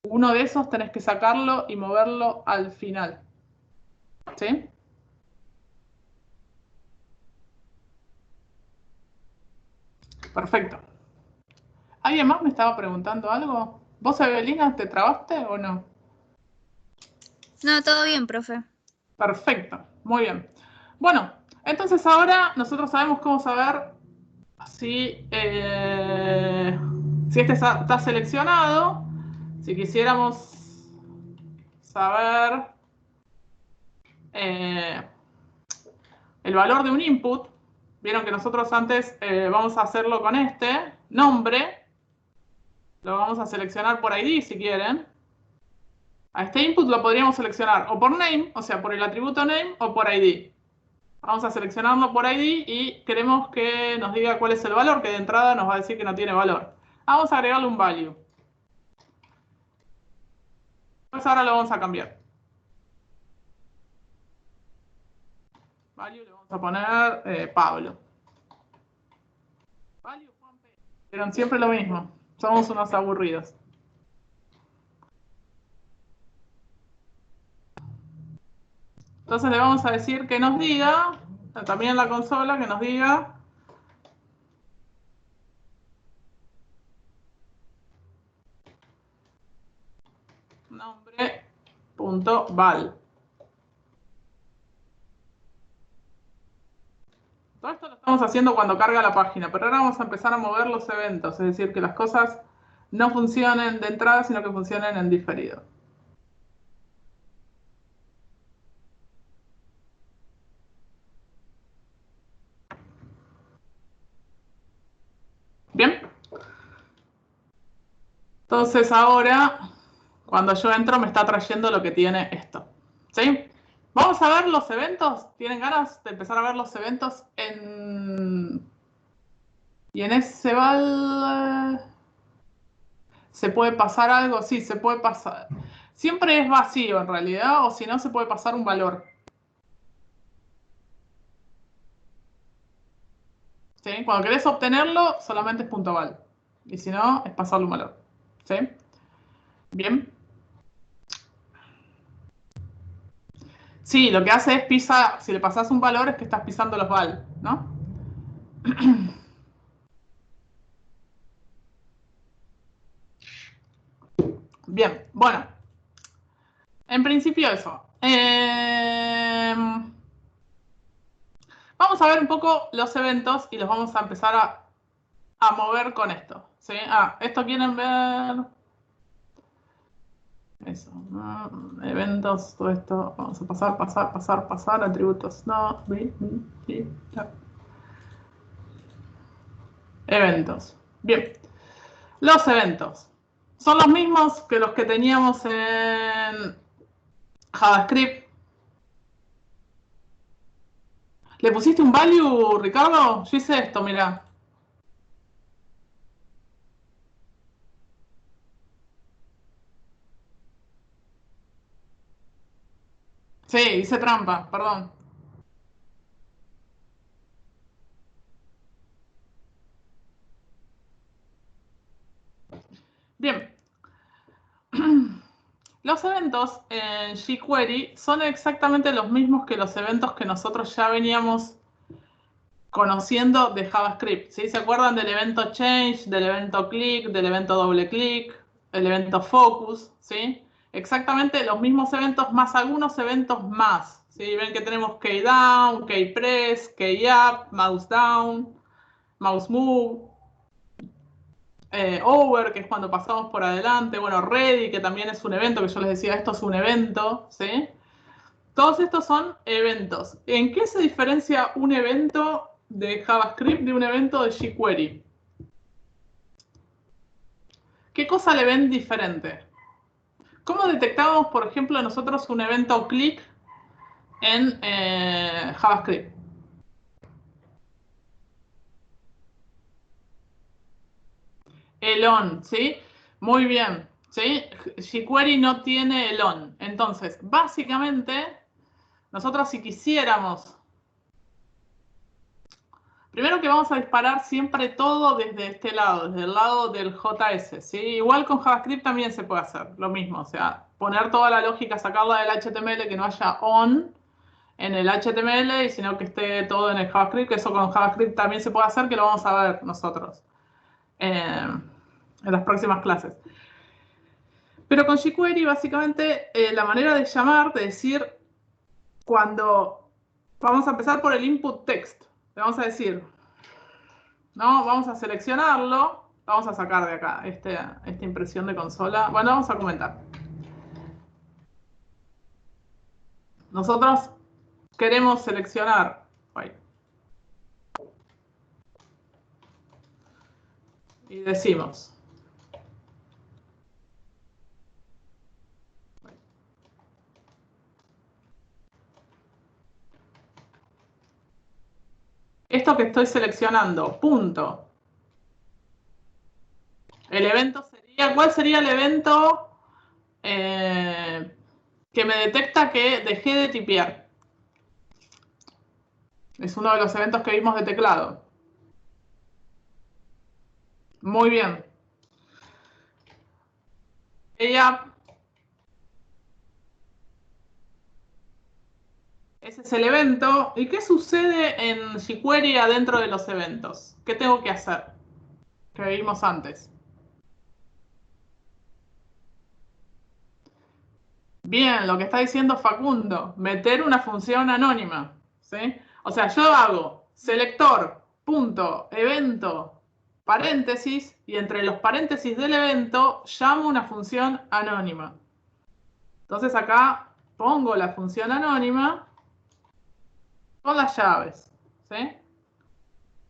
uno de esos tenés que sacarlo y moverlo al final. ¿Sí? Perfecto. ¿Alguien más me estaba preguntando algo? ¿Vos, Evelina, te trabaste o no? No, todo bien, profe. Perfecto, muy bien. Bueno, entonces ahora nosotros sabemos cómo saber si este está seleccionado. Si quisiéramos saber el valor de un input, vieron que nosotros antes vamos a hacerlo con este nombre, Lo vamos a seleccionar por ID si quieren. A este input lo podríamos seleccionar o por name, o sea, por el atributo name, o por ID. Vamos a seleccionarlo por ID y queremos que nos diga cuál es el valor, que de entrada nos va a decir que no tiene valor. Vamos a agregarle un value. Pues ahora lo vamos a cambiar. Value le vamos a poner Pablo. Value Juan P. Pero siempre lo mismo. Somos unos aburridos. Entonces le vamos a decir que nos diga, también en la consola, que nos diga nombre.val. Todo esto lo estamos haciendo cuando carga la página, pero ahora vamos a empezar a mover los eventos, es decir, que las cosas no funcionen de entrada, sino que funcionen en diferido. Bien. Entonces ahora, cuando yo entro, me está trayendo lo que tiene esto. ¿Sí? Vamos a ver los eventos. ¿Tienen ganas de empezar a ver los eventos en... Y en ese val... ¿Se puede pasar algo? Sí, se puede pasar. Siempre es vacío en realidad, o si no, se puede pasar un valor. ¿Sí? Cuando querés obtenerlo, solamente es .val. Y si no, es pasarle un valor. ¿Sí? Bien. Sí, lo que hace es pisa, si le pasas un valor es que estás pisando los val, ¿no? Bien, bueno. En principio eso. Vamos a ver un poco los eventos y los vamos a empezar a mover con esto. ¿Sí? Esto quieren ver... Eso, ¿no? Eventos, todo esto. Vamos a pasar, atributos, no, eventos. Bien. Los eventos. Son los mismos que los que teníamos en JavaScript. ¿Le pusiste un value, Ricardo? Yo hice esto, mirá. Sí, hice trampa, perdón. Bien. Los eventos en jQuery son exactamente los mismos que los eventos que nosotros ya veníamos conociendo de JavaScript. ¿Sí? ¿Se acuerdan del evento change, del evento click, del evento doble click, el evento focus? ¿Sí? Exactamente los mismos eventos más algunos eventos más. ¿Sí? Ven que tenemos keyDown, keyPress, keyUp, mouse down, mouse move, over, que es cuando pasamos por adelante. Bueno, ready, que también es un evento, que yo les decía, esto es un evento. ¿Sí? Todos estos son eventos. ¿En qué se diferencia un evento de JavaScript de un evento de jQuery? ¿Qué cosa le ven diferente? ¿Cómo detectamos, por ejemplo, nosotros un evento click en JavaScript? El on, ¿sí? Muy bien, ¿sí? jQuery no tiene el on. Entonces, básicamente, nosotros si quisiéramos... Primero que vamos a disparar siempre todo desde este lado, desde el lado del JS, ¿sí? Igual con JavaScript también se puede hacer lo mismo, o sea, poner toda la lógica, sacarla del HTML, que no haya on en el HTML, y sino que esté todo en el JavaScript, que eso con JavaScript también se puede hacer, que lo vamos a ver nosotros en las próximas clases. Pero con jQuery, básicamente, la manera de llamar, de decir, cuando vamos a empezar por el input text, le vamos a decir... No, vamos a seleccionarlo. Vamos a sacar de acá esta impresión de consola. Bueno, vamos a comentar. Nosotros queremos seleccionar. Y decimos. esto que estoy seleccionando, punto. El evento sería, ¿cuál sería el evento que me detecta que dejé de tipear? Es uno de los eventos que vimos de teclado. Muy bien. Ese es el evento. ¿Y qué sucede en jQuery adentro de los eventos? ¿Qué tengo que hacer? Que vimos antes. Bien, lo que está diciendo Facundo, meter una función anónima, ¿sí? O sea, yo hago selector, punto, evento, paréntesis, y entre los paréntesis del evento llamo una función anónima. Entonces acá pongo la función anónima con las llaves, ¿sí?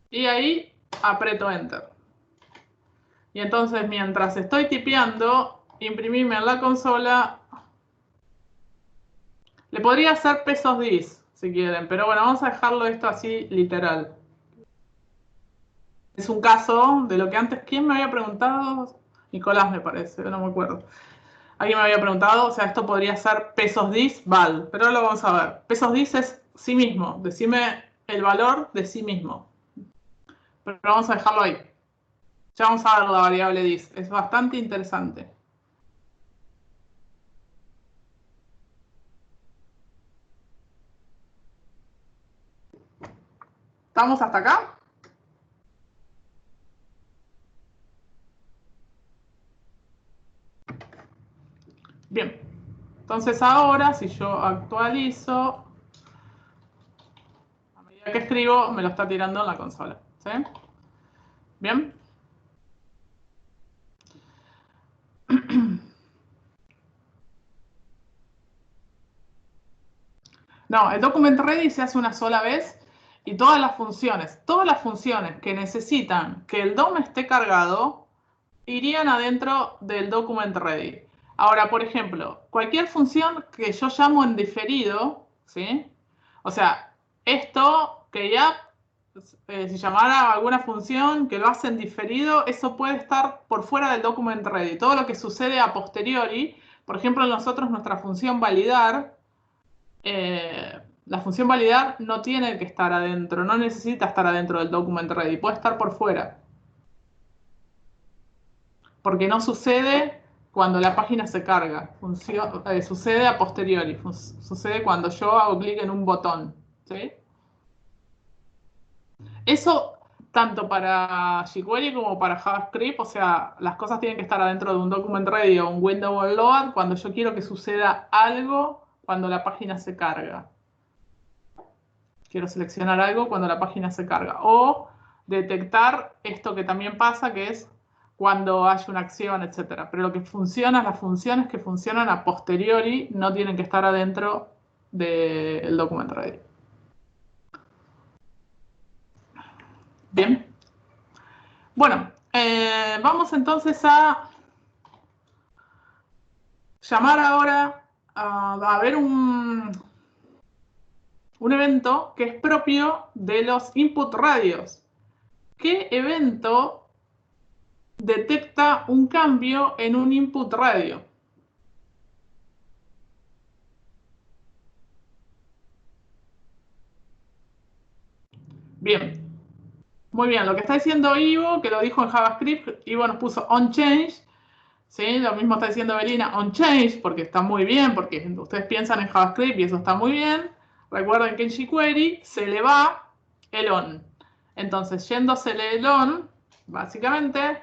Y ahí aprieto Enter. Y entonces mientras estoy tipeando, imprimirme en la consola. Le podría hacer pesos dis, si quieren, pero bueno, vamos a dejarlo esto así literal. Es un caso de lo que antes, ¿quién me había preguntado? Nicolás me parece, no me acuerdo. Alguien me había preguntado, o sea, esto podría ser pesos dis val, pero ahora lo vamos a ver. Pesos dis es sí mismo, decime el valor de sí mismo. Pero vamos a dejarlo ahí. Ya vamos a ver la variable dis, es bastante interesante. ¿Estamos hasta acá? Bien. Entonces ahora, si yo actualizo, a medida que escribo, me lo está tirando en la consola. ¿Sí? Bien. No, el document ready se hace una sola vez y todas las funciones que necesitan que el DOM esté cargado, irían adentro del document ready. Ahora, por ejemplo, cualquier función que yo llamo en diferido, ¿sí? O sea, esto que ya, si llamara alguna función que lo hace en diferido, eso puede estar por fuera del document ready. Todo lo que sucede a posteriori, por ejemplo, nosotros nuestra función validar, la función validar no tiene que estar adentro, no necesita estar adentro del document ready, puede estar por fuera. Porque no sucede cuando la página se carga, sucede a posteriori, sucede cuando yo hago clic en un botón. ¿Sí? Eso tanto para jQuery como para JavaScript, o sea, las cosas tienen que estar adentro de un document ready o un window load cuando yo quiero que suceda algo cuando la página se carga. Quiero seleccionar algo cuando la página se carga. O detectar esto que también pasa, que es cuando hay una acción, etc. Pero lo que funciona, las funciones que funcionan a posteriori no tienen que estar adentro del document ready. Bien. Bueno, vamos entonces a llamar ahora a ver un evento que es propio de los input radios. ¿Qué evento detecta un cambio en un input radio? Bien. Muy bien, lo que está diciendo Ivo, que lo dijo en JavaScript, Ivo nos puso onChange, ¿sí? Lo mismo está diciendo Belina, onChange, porque está muy bien, porque ustedes piensan en JavaScript y eso está muy bien. Recuerden que en jQuery se le va el on. Entonces, yéndosele el on, básicamente,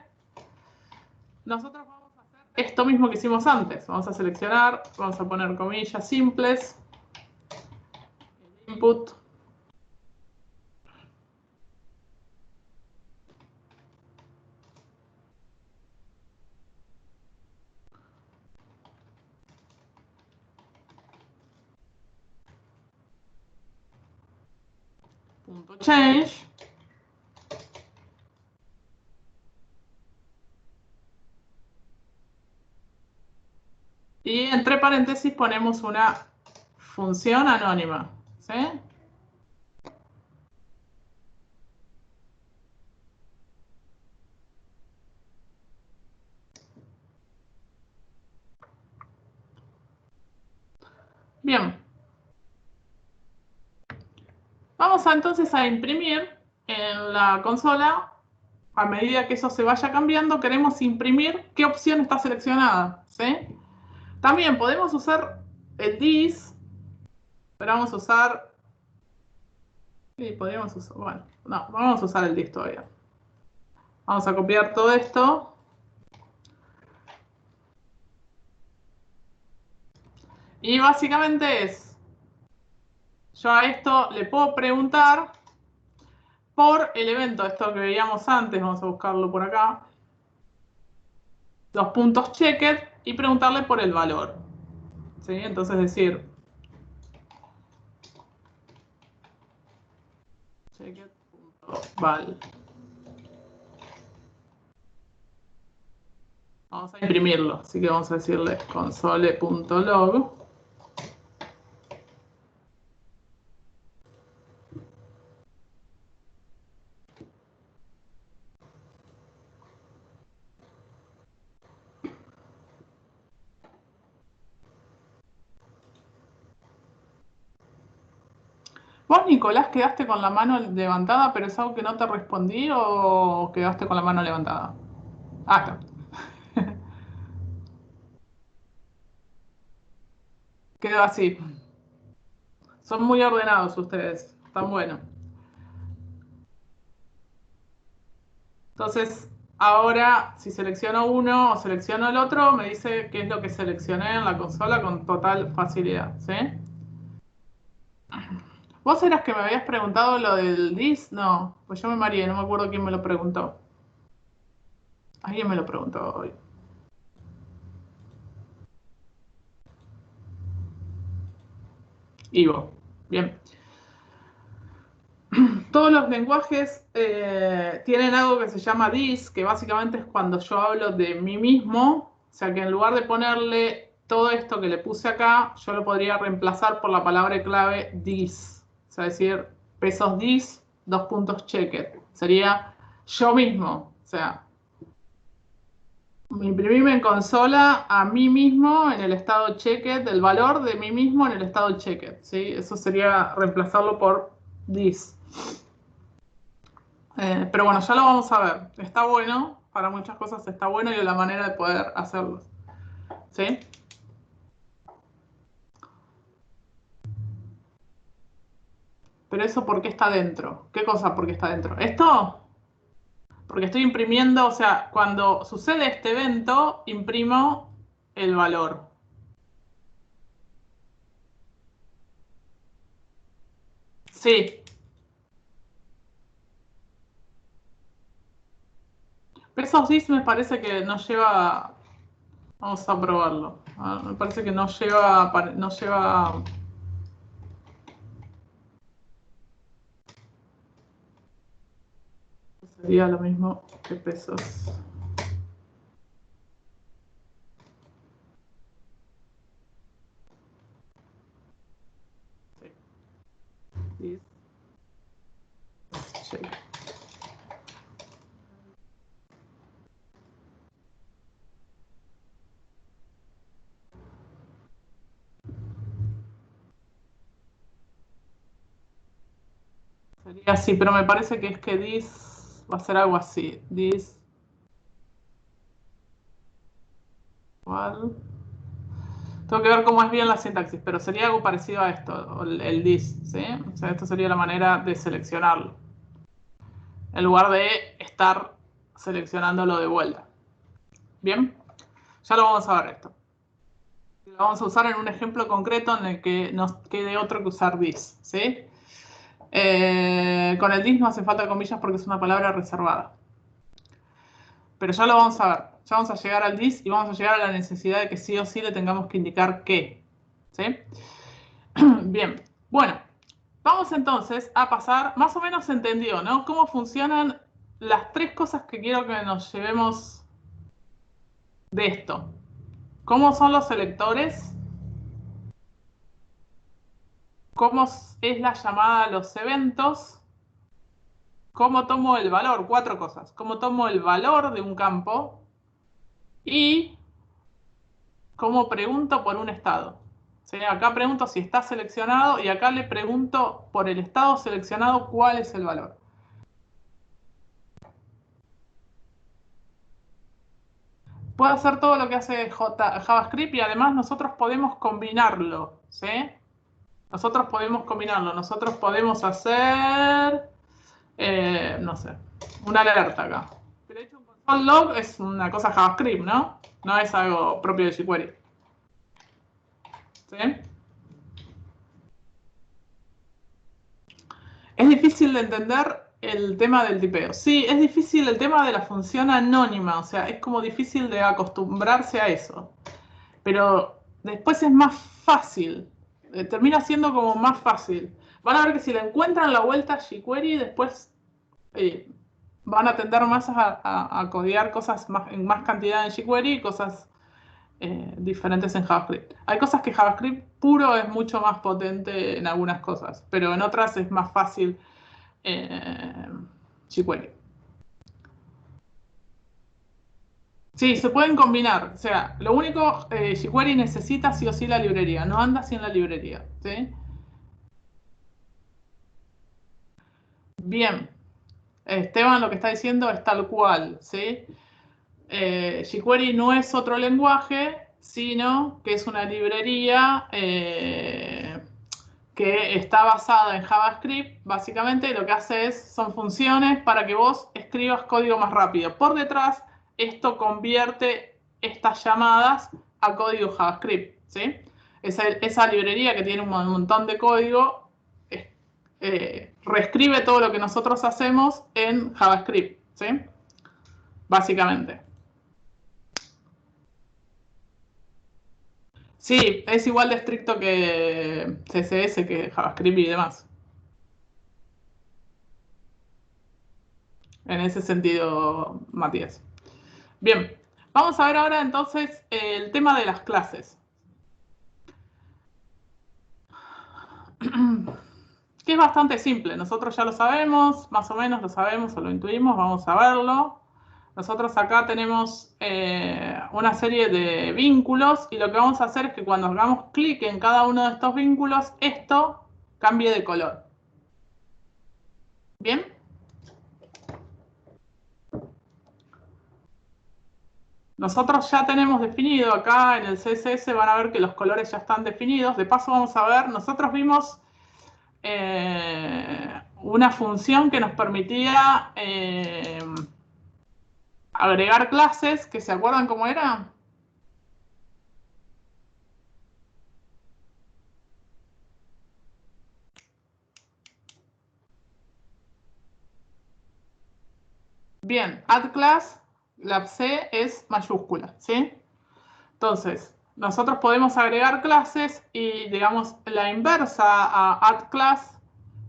nosotros vamos a hacer esto mismo que hicimos antes. Vamos a seleccionar, vamos a poner comillas simples, input. Change. Y entre paréntesis ponemos una función anónima. ¿Sí? Bien. Vamos entonces a imprimir en la consola. A medida que eso se vaya cambiando, queremos imprimir qué opción está seleccionada, ¿sí? También podemos usar el this, pero vamos a usar... Sí, podríamos usar... Bueno, no, vamos a usar el this todavía. Vamos a copiar todo esto. Y básicamente es... Yo a esto le puedo preguntar por el evento, esto que veíamos antes, vamos a buscarlo por acá. Los puntos checked y preguntarle por el valor. ¿Sí? Entonces decir... checked.val. Vamos a imprimirlo, así que vamos a decirle console.log. ¿Vos, Nicolás, quedaste con la mano levantada, pero es algo que no te respondí o quedaste con la mano levantada? Ah, está. Quedó así. Son muy ordenados ustedes. Están buenos. Entonces, ahora, si selecciono uno o selecciono el otro, me dice qué es lo que seleccioné en la consola con total facilidad, ¿sí? ¿Vos eras que me habías preguntado lo del dis? No, pues yo me mareé, no me acuerdo quién me lo preguntó. Alguien me lo preguntó hoy. Ivo. Bien. Todos los lenguajes tienen algo que se llama this, que básicamente es cuando yo hablo de mí mismo. O sea que en lugar de ponerle todo esto que le puse acá, yo lo podría reemplazar por la palabra clave this. O sea, decir pesos this, dos puntos checked. Sería yo mismo. O sea, imprimirme en consola a mí mismo en el estado checked, el valor de mí mismo en el estado checked. ¿Sí? Eso sería reemplazarlo por this. Pero bueno, ya lo vamos a ver. Está bueno, para muchas cosas está bueno y es la manera de poder hacerlo. ¿Sí? Pero eso, ¿por qué está dentro? ¿Qué cosa por qué está dentro? ¿Esto? Porque estoy imprimiendo, o sea, cuando sucede este evento, imprimo el valor. Sí. Pesos dis me parece que no lleva... Vamos a probarlo. Me parece que no lleva... No lleva... Sería lo mismo que pesos. Sí. Sí. Sería así, pero me parece que es que this va a ser algo así. This igual. Tengo que ver cómo es bien la sintaxis, pero sería algo parecido a esto, el this, ¿sí? O sea, esto sería la manera de seleccionarlo. En lugar de estar seleccionándolo de vuelta. ¿Bien? Ya lo vamos a ver esto. Lo vamos a usar en un ejemplo concreto en el que nos quede otro que usar this, ¿sí? Con el this no hace falta comillas porque es una palabra reservada. Pero ya lo vamos a ver. Ya vamos a llegar al this y vamos a llegar a la necesidad de que sí o sí le tengamos que indicar qué. ¿Sí? Bien. Bueno, vamos entonces a pasar, más o menos se entendió, ¿no? Cómo funcionan las tres cosas que quiero que nos llevemos de esto. ¿Cómo son los selectores? ¿Cómo es la llamada a los eventos? ¿Cómo tomo el valor? Cuatro cosas. ¿Cómo tomo el valor de un campo? Y cómo pregunto por un estado. ¿sí? Acá pregunto si está seleccionado y acá le pregunto por el estado seleccionado cuál es el valor. Puedo hacer todo lo que hace JavaScript y además nosotros podemos combinarlo, ¿sí? Nosotros podemos combinarlo. Nosotros podemos hacer, no sé, una alerta acá. De hecho, un console log es una cosa JavaScript, ¿no? No es algo propio de jQuery. ¿Sí? Es difícil de entender el tema del tipeo. Sí, es difícil el tema de la función anónima. O sea, es como difícil de acostumbrarse a eso. Pero después es más fácil. Termina siendo como más fácil. Van a ver que si le encuentran la vuelta a jQuery, después van a tender más a codear cosas en más cantidad en jQuery y cosas diferentes en JavaScript. Hay cosas que JavaScript puro es mucho más potente en algunas cosas, pero en otras es más fácil jQuery. Sí, se pueden combinar. O sea, lo único, jQuery necesita sí o sí la librería. No anda sin la librería. ¿Sí? Bien. Esteban lo que está diciendo es tal cual. ¿Sí? jQuery no es otro lenguaje, sino que es una librería que está basada en JavaScript. Básicamente lo que hace son funciones para que vos escribas código más rápido. Por detrás, esto convierte estas llamadas a código JavaScript, ¿sí? Esa librería que tiene un montón de código reescribe todo lo que nosotros hacemos en JavaScript, ¿sí? Básicamente. Sí, es igual de estricto que CSS, que JavaScript y demás. En ese sentido, Matías. Bien, vamos a ver ahora entonces el tema de las clases. Que es bastante simple, nosotros ya lo sabemos, más o menos lo sabemos o lo intuimos, vamos a verlo. Nosotros acá tenemos una serie de vínculos y lo que vamos a hacer es que cuando hagamos clic en cada uno de estos vínculos, esto cambie de color. ¿Bien? Nosotros ya tenemos definido acá en el CSS, van a ver que los colores ya están definidos. De paso vamos a ver, nosotros vimos una función que nos permitía agregar clases, que se acuerdan cómo era. Bien, add class, la C es mayúscula, ¿sí? Entonces, nosotros podemos agregar clases y, digamos, la inversa a add class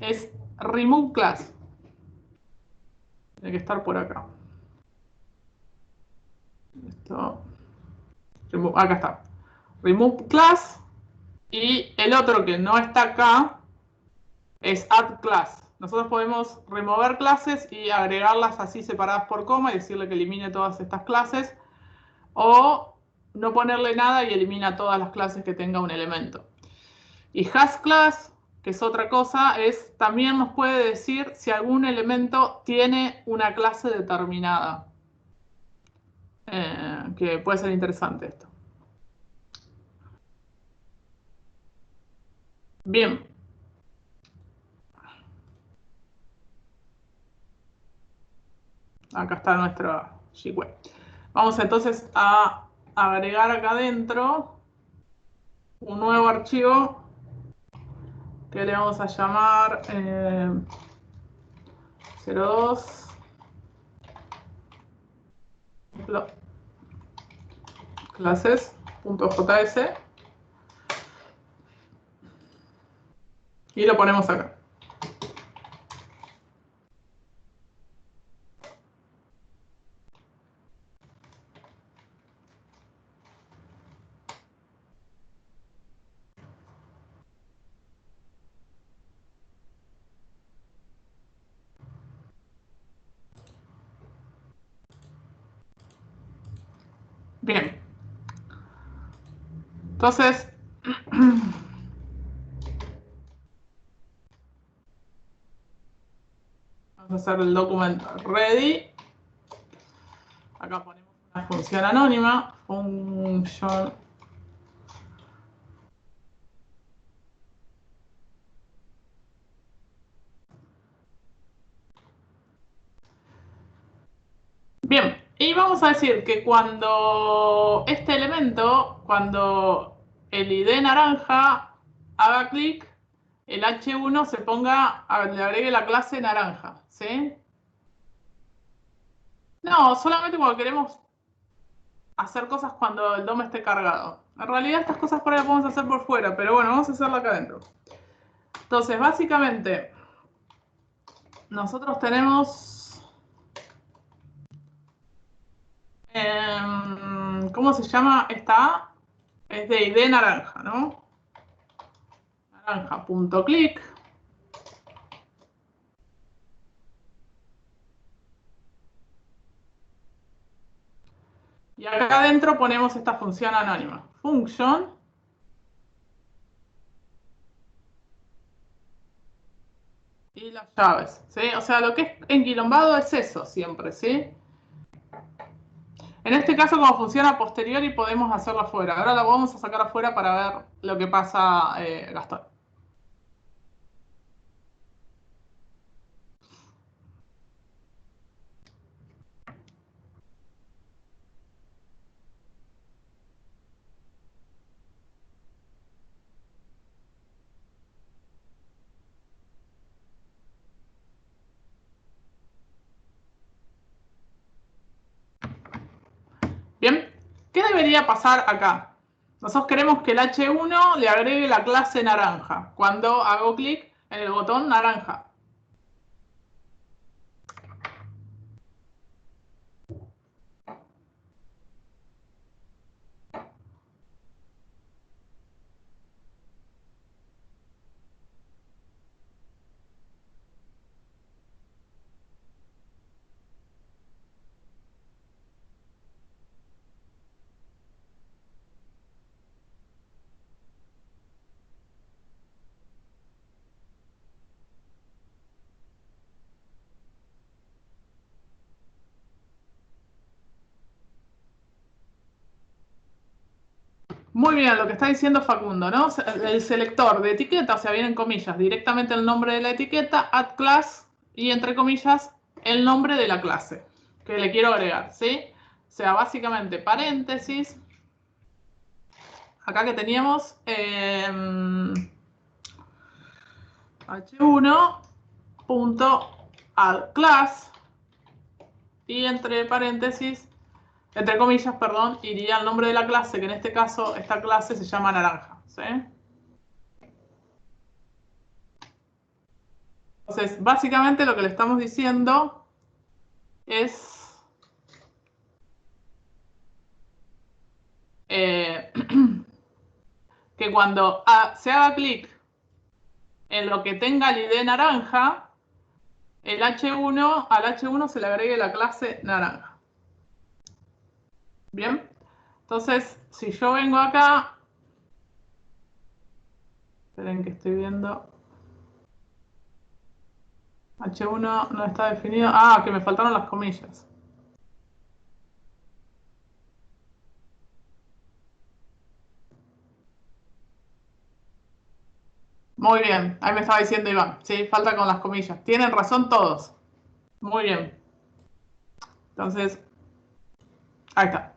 es remove class. Tiene que estar por acá. Esto, acá está. Remove class. Y el otro que no está acá es add class. Nosotros podemos remover clases y agregarlas así separadas por coma y decirle que elimine todas estas clases. O no ponerle nada y elimina todas las clases que tenga un elemento. Y hash class, que es otra cosa, también nos puede decir si algún elemento tiene una clase determinada. Que puede ser interesante esto. Bien. Acá está nuestro jQuery. Vamos entonces a agregar acá adentro un nuevo archivo que le vamos a llamar 02 clases.js y lo ponemos acá. Bien. Entonces, a hacer el document ready. Acá ponemos una función anónima, function. Bien, y vamos a decir que cuando este elemento, cuando el ID naranja haga clic, el H1 se ponga, le agregue la clase naranja, ¿sí? No, solamente cuando queremos hacer cosas cuando el DOM esté cargado. En realidad estas cosas por ahí las podemos hacer por fuera, pero bueno, vamos a hacerlo acá adentro. Entonces, básicamente, nosotros tenemos... ¿cómo se llama esta A? Es de ID naranja, ¿no? Naranja.click. Y acá adentro ponemos esta función anónima. Function. Y las llaves, ¿sí? O sea, lo que es enquilombado es eso siempre, ¿sí? En este caso, como funciona a posteriori, podemos hacerlo afuera. Ahora lo vamos a sacar afuera para ver lo que pasa, Gastón. Bien, ¿qué debería pasar acá? Nosotros queremos que el H1 le agregue la clase naranja cuando hago clic en el botón naranja. Muy bien, lo que está diciendo Facundo, ¿no? El selector de etiqueta, o sea, viene en comillas, directamente el nombre de la etiqueta, add class, y entre comillas, el nombre de la clase que le quiero agregar, ¿sí? O sea, básicamente, paréntesis. Acá que teníamos h1.addClass y entre paréntesis, entre comillas, perdón, iría el nombre de la clase, que en este caso esta clase se llama naranja, ¿sí? Entonces, básicamente lo que le estamos diciendo es que cuando se haga clic en lo que tenga el ID naranja, al H1 se le agregue la clase naranja. Bien, entonces si yo vengo acá, esperen que estoy viendo, H1 no está definido, que me faltaron las comillas. Muy bien, ahí me estaba diciendo Iván, sí, falta con las comillas. Tienen razón todos. Muy bien. Entonces, ahí está.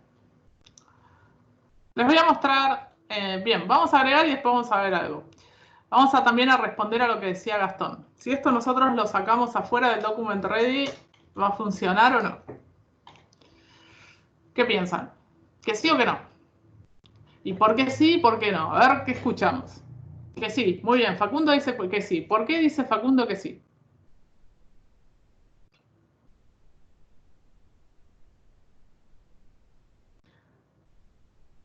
Les voy a mostrar, bien, vamos a agregar y después vamos a ver algo. Vamos a también a responder a lo que decía Gastón. Si esto nosotros lo sacamos afuera del document ready, ¿va a funcionar o no? ¿Qué piensan? ¿Que sí o que no? ¿Y por qué sí y por qué no? A ver qué escuchamos. Que sí, muy bien. Facundo dice que sí. ¿Por qué dice Facundo que sí?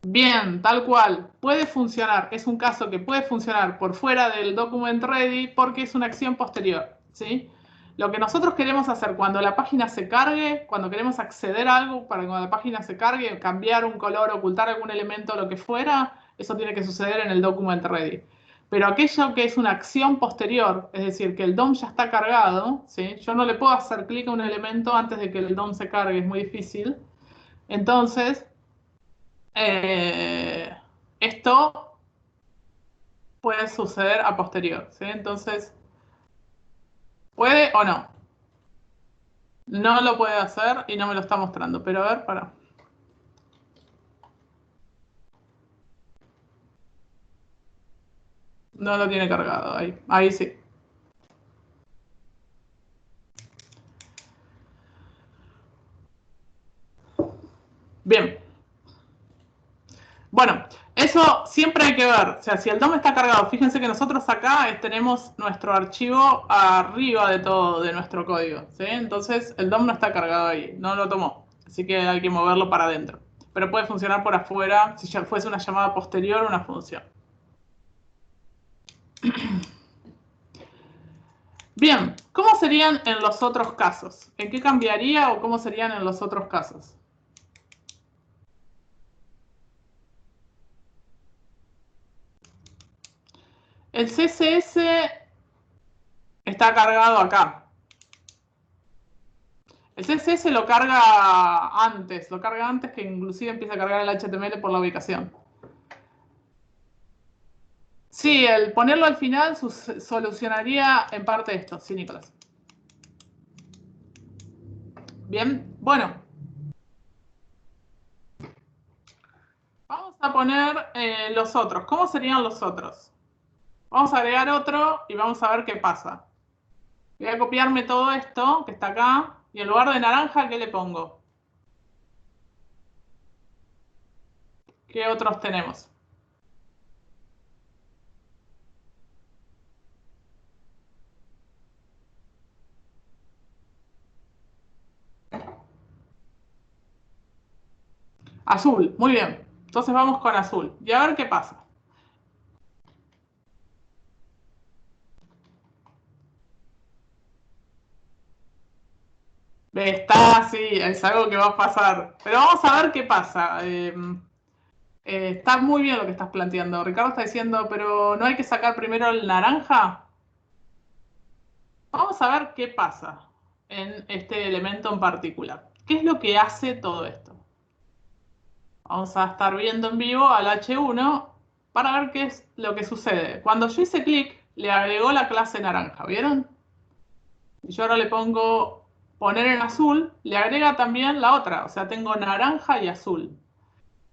Bien, tal cual. Puede funcionar. Es un caso que puede funcionar por fuera del document ready porque es una acción posterior, ¿sí? Lo que nosotros queremos hacer cuando la página se cargue, cuando queremos acceder a algo, para cuando la página se cargue, cambiar un color, ocultar algún elemento, lo que fuera, eso tiene que suceder en el document ready. Pero aquello que es una acción posterior, es decir, que el DOM ya está cargado, ¿sí? Yo no le puedo hacer clic a un elemento antes de que el DOM se cargue, es muy difícil. Entonces, esto puede suceder a posterior, ¿sí? Entonces, ¿puede o no? No lo puede hacer y no me lo está mostrando, pero a ver, para. No lo tiene cargado, ahí sí. Bien. Bueno, eso siempre hay que ver. O sea, si el DOM está cargado, fíjense que nosotros acá tenemos nuestro archivo arriba de todo, de nuestro código, ¿sí? Entonces, el DOM no está cargado ahí, no lo tomó. Así que hay que moverlo para adentro. Pero puede funcionar por afuera, si ya fuese una llamada posterior a una función. Bien, ¿cómo serían en los otros casos? ¿En qué cambiaría o cómo serían en los otros casos? El CSS está cargado acá. El CSS lo carga antes que inclusive empieza a cargar el HTML por la ubicación. Sí, el ponerlo al final solucionaría en parte esto. Sí, Nicolás. Bien, bueno. Vamos a poner los otros. ¿Cómo serían los otros? Vamos a agregar otro y vamos a ver qué pasa. Voy a copiarme todo esto que está acá y en lugar de naranja, ¿qué le pongo? ¿Qué otros tenemos? Azul, muy bien. Entonces vamos con azul. Y a ver qué pasa. Está, sí, es algo que va a pasar. Pero vamos a ver qué pasa. Está muy bien lo que estás planteando. Ricardo está diciendo, pero ¿no hay que sacar primero el naranja? Vamos a ver qué pasa en este elemento en particular. ¿Qué es lo que hace todo esto? Vamos a estar viendo en vivo al H1 para ver qué es lo que sucede. Cuando yo hice clic, le agregó la clase naranja, ¿vieron? Y yo ahora le pongo poner en azul, le agrega también la otra, o sea, tengo naranja y azul.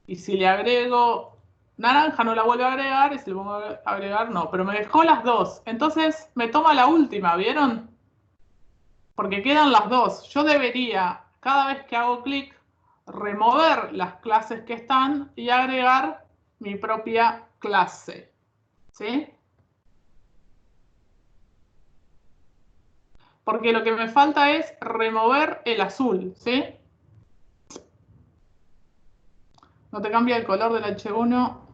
Y si le agrego naranja no la vuelve a agregar, y si le pongo a agregar no, pero me dejó las dos. Entonces me toma la última, ¿vieron? Porque quedan las dos. Yo debería, cada vez que hago clic, remover las clases que están y agregar mi propia clase. ¿Sí? Porque lo que me falta es remover el azul, ¿sí? No te cambia el color del H1.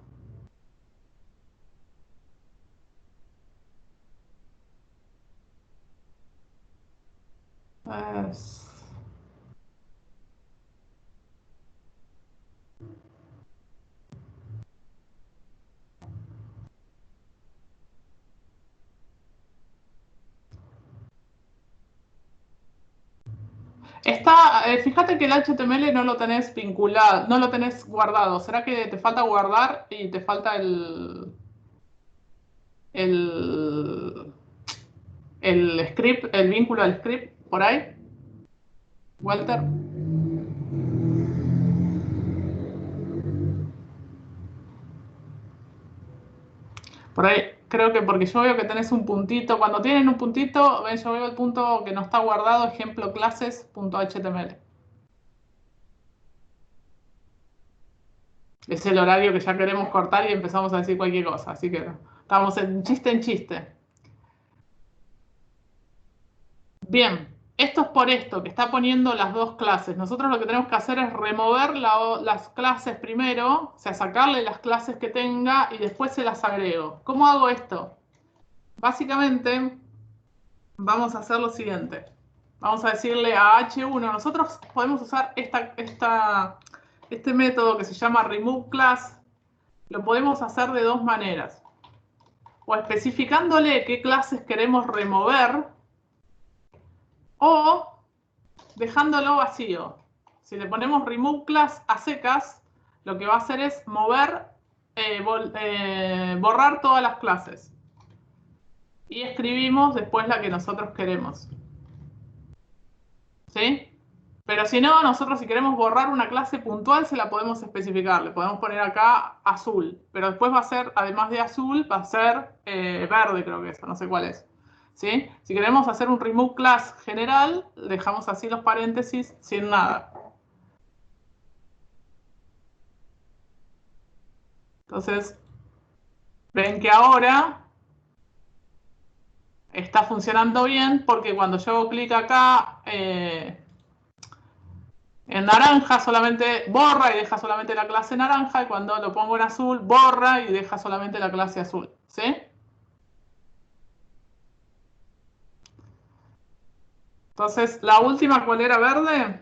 Fíjate que el HTML no lo tenés vinculado, no lo tenés guardado. ¿Será que te falta guardar y te falta el script, el vínculo al script por ahí? Walter. Por ahí, creo que porque yo veo que tenés un puntito. Cuando tienen un puntito, yo veo el punto que no está guardado, ejemplo clases.html. Es el horario que ya queremos cortar y empezamos a decir cualquier cosa. Así que estamos en chiste. Bien, esto es por esto, que está poniendo las dos clases. Nosotros lo que tenemos que hacer es remover las clases primero, o sea, sacarle las clases que tenga y después se las agrego. ¿Cómo hago esto? Básicamente, vamos a hacer lo siguiente. Vamos a decirle a H1, nosotros podemos usar este método que se llama remove class. Lo podemos hacer de dos maneras. o especificándole qué clases queremos remover, o dejándolo vacío. Si le ponemos remove class a secas, lo que va a hacer es mover, borrar todas las clases. Y escribimos después la que nosotros queremos. ¿Sí? Pero si no, nosotros si queremos borrar una clase puntual, se la podemos especificar. Le podemos poner acá azul. Pero después va a ser, además de azul, va a ser verde, creo que es, no sé cuál es. ¿Sí? Si queremos hacer un remove class general, dejamos así los paréntesis sin nada. Entonces, ven que ahora está funcionando bien porque cuando yo hago clic acá en naranja solamente borra y deja solamente la clase naranja, y cuando lo pongo en azul borra y deja solamente la clase azul. ¿Sí? Entonces, la última, ¿cuál era? ¿Verde?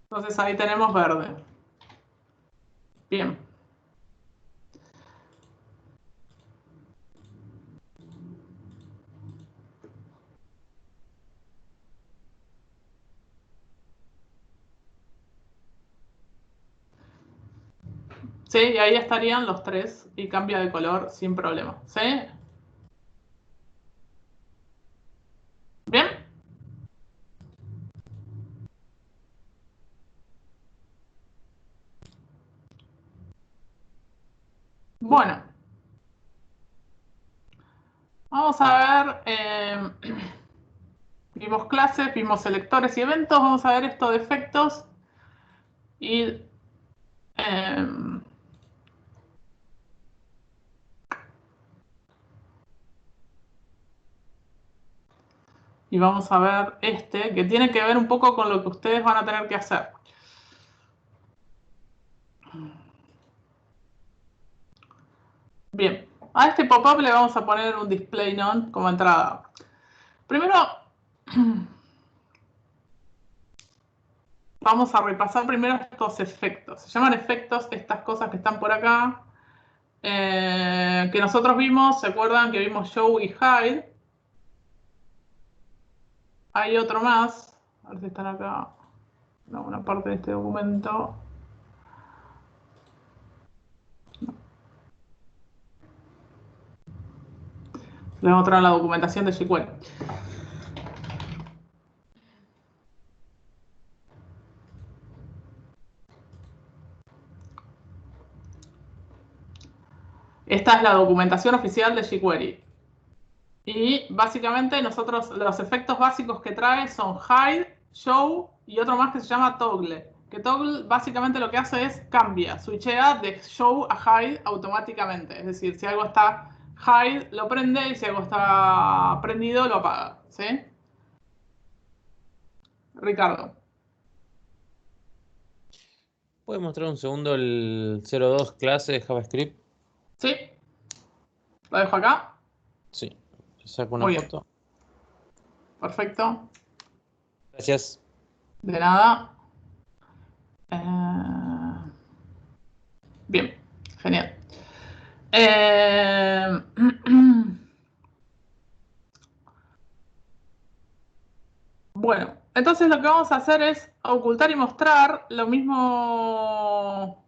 Entonces ahí tenemos verde. Bien. Sí, y ahí estarían los tres y cambia de color sin problema. ¿Sí? ¿Bien? Bueno. Vamos a ver, vimos clases, vimos selectores y eventos, vamos a ver esto de efectos y vamos a ver este, que tiene que ver un poco con lo que ustedes van a tener que hacer. Bien, a este pop-up le vamos a poner un display none como entrada. Primero, vamos a repasar primero estos efectos. Se llaman efectos estas cosas que están por acá, que nosotros vimos, ¿se acuerdan que vimos show y hide? Hay otro más, a ver si están acá, no, una parte de este documento. Les voy a mostrar la documentación de jQuery. Esta es la documentación oficial de jQuery. Y básicamente nosotros, los efectos básicos que trae son hide, show y otro más que se llama toggle. Que toggle básicamente lo que hace es cambia, switchea de show a hide automáticamente. Es decir, si algo está hide lo prende y si algo está prendido lo apaga. ¿Sí? Ricardo. ¿Puede mostrar un segundo el 02 clase de JavaScript? ¿Sí? ¿Lo dejo acá? Sí. Saco una Muy bien. foto. Perfecto. Gracias. De nada. Bien, genial. Bueno, entonces lo que vamos a hacer es ocultar y mostrar lo mismo.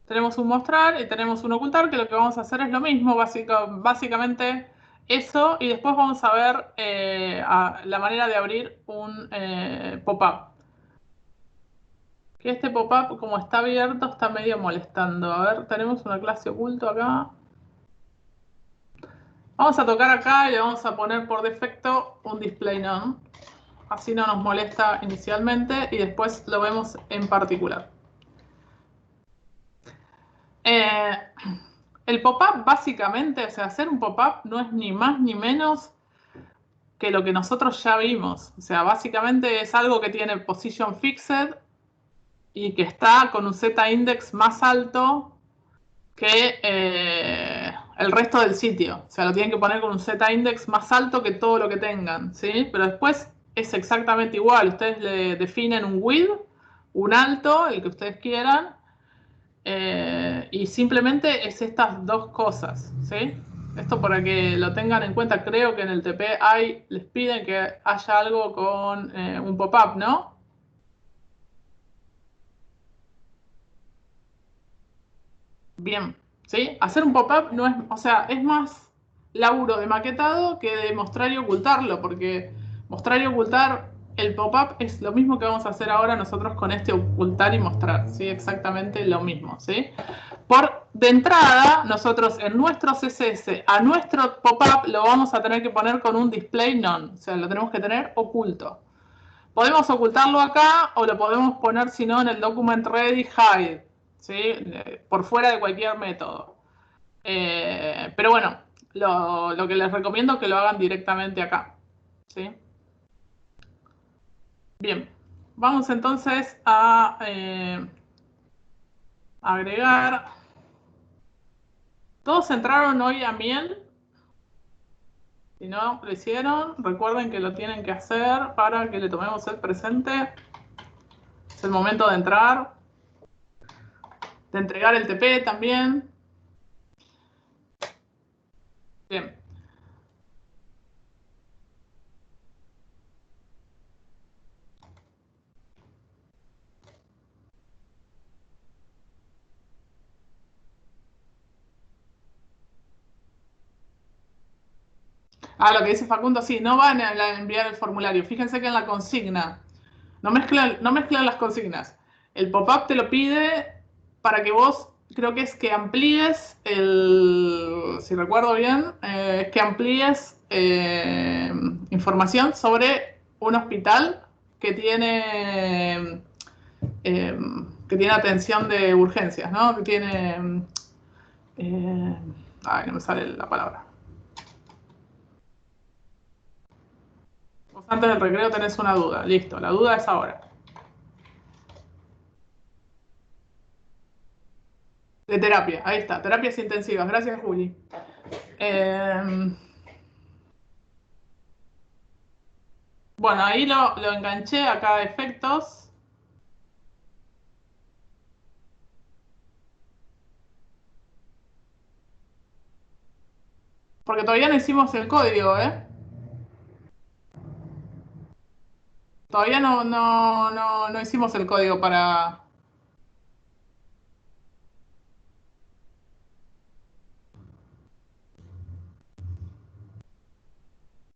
Tenemos un mostrar y tenemos un ocultar, que lo que vamos a hacer es lo mismo, básicamente eso, y después vamos a ver la manera de abrir un pop-up. Que este pop-up, como está abierto, está medio molestando. A ver, tenemos una clase oculto acá. Vamos a tocar acá y le vamos a poner por defecto un display none. Así no nos molesta inicialmente y después lo vemos en particular. El pop-up básicamente, o sea, hacer un pop-up no es ni más ni menos que lo que nosotros ya vimos. O sea, básicamente es algo que tiene position fixed y que está con un z-index más alto que el resto del sitio. O sea, lo tienen que poner con un Z-index más alto que todo lo que tengan, ¿sí? Pero después es exactamente igual. Ustedes le definen un width, un alto, el que ustedes quieran, y simplemente es estas dos cosas, ¿sí? Esto para que lo tengan en cuenta. Creo que en el TP les piden que haya algo con un pop-up, ¿no? Bien, ¿sí? Hacer un pop-up no es, o sea, es más laburo de maquetado que de mostrar y ocultarlo, porque mostrar y ocultar el pop-up es lo mismo que vamos a hacer ahora nosotros con este ocultar y mostrar, ¿sí? Exactamente lo mismo, ¿sí? De entrada, nosotros en nuestro CSS a nuestro pop-up lo vamos a tener que poner con un display none, o sea, lo tenemos que tener oculto. Podemos ocultarlo acá o lo podemos poner, si no, en el document ready hide, ¿sí? Por fuera de cualquier método. Pero bueno, lo que les recomiendo es que lo hagan directamente acá, ¿sí? Bien, vamos entonces a agregar. ¿Todos entraron hoy a Miel? Si no lo hicieron, recuerden que lo tienen que hacer para que le tomemos el presente. Es el momento de entrar, de entregar el TP también. Bien. Ah, lo que dice Facundo, sí, no van a enviar el formulario. Fíjense que en la consigna, no mezclan las consignas. El pop-up te lo pide para que vos, creo que es que amplíes si recuerdo bien, es que amplíes información sobre un hospital que tiene, atención de urgencias, ¿no? Que tiene, ay, no me sale la palabra. Vos antes del recreo tenés una duda. Listo, la duda es ahora. De terapia, ahí está. Terapias intensivas. Gracias, Juli. Bueno, ahí lo enganché acá a efectos. Porque todavía no hicimos el código, ¿eh? Todavía no hicimos el código para...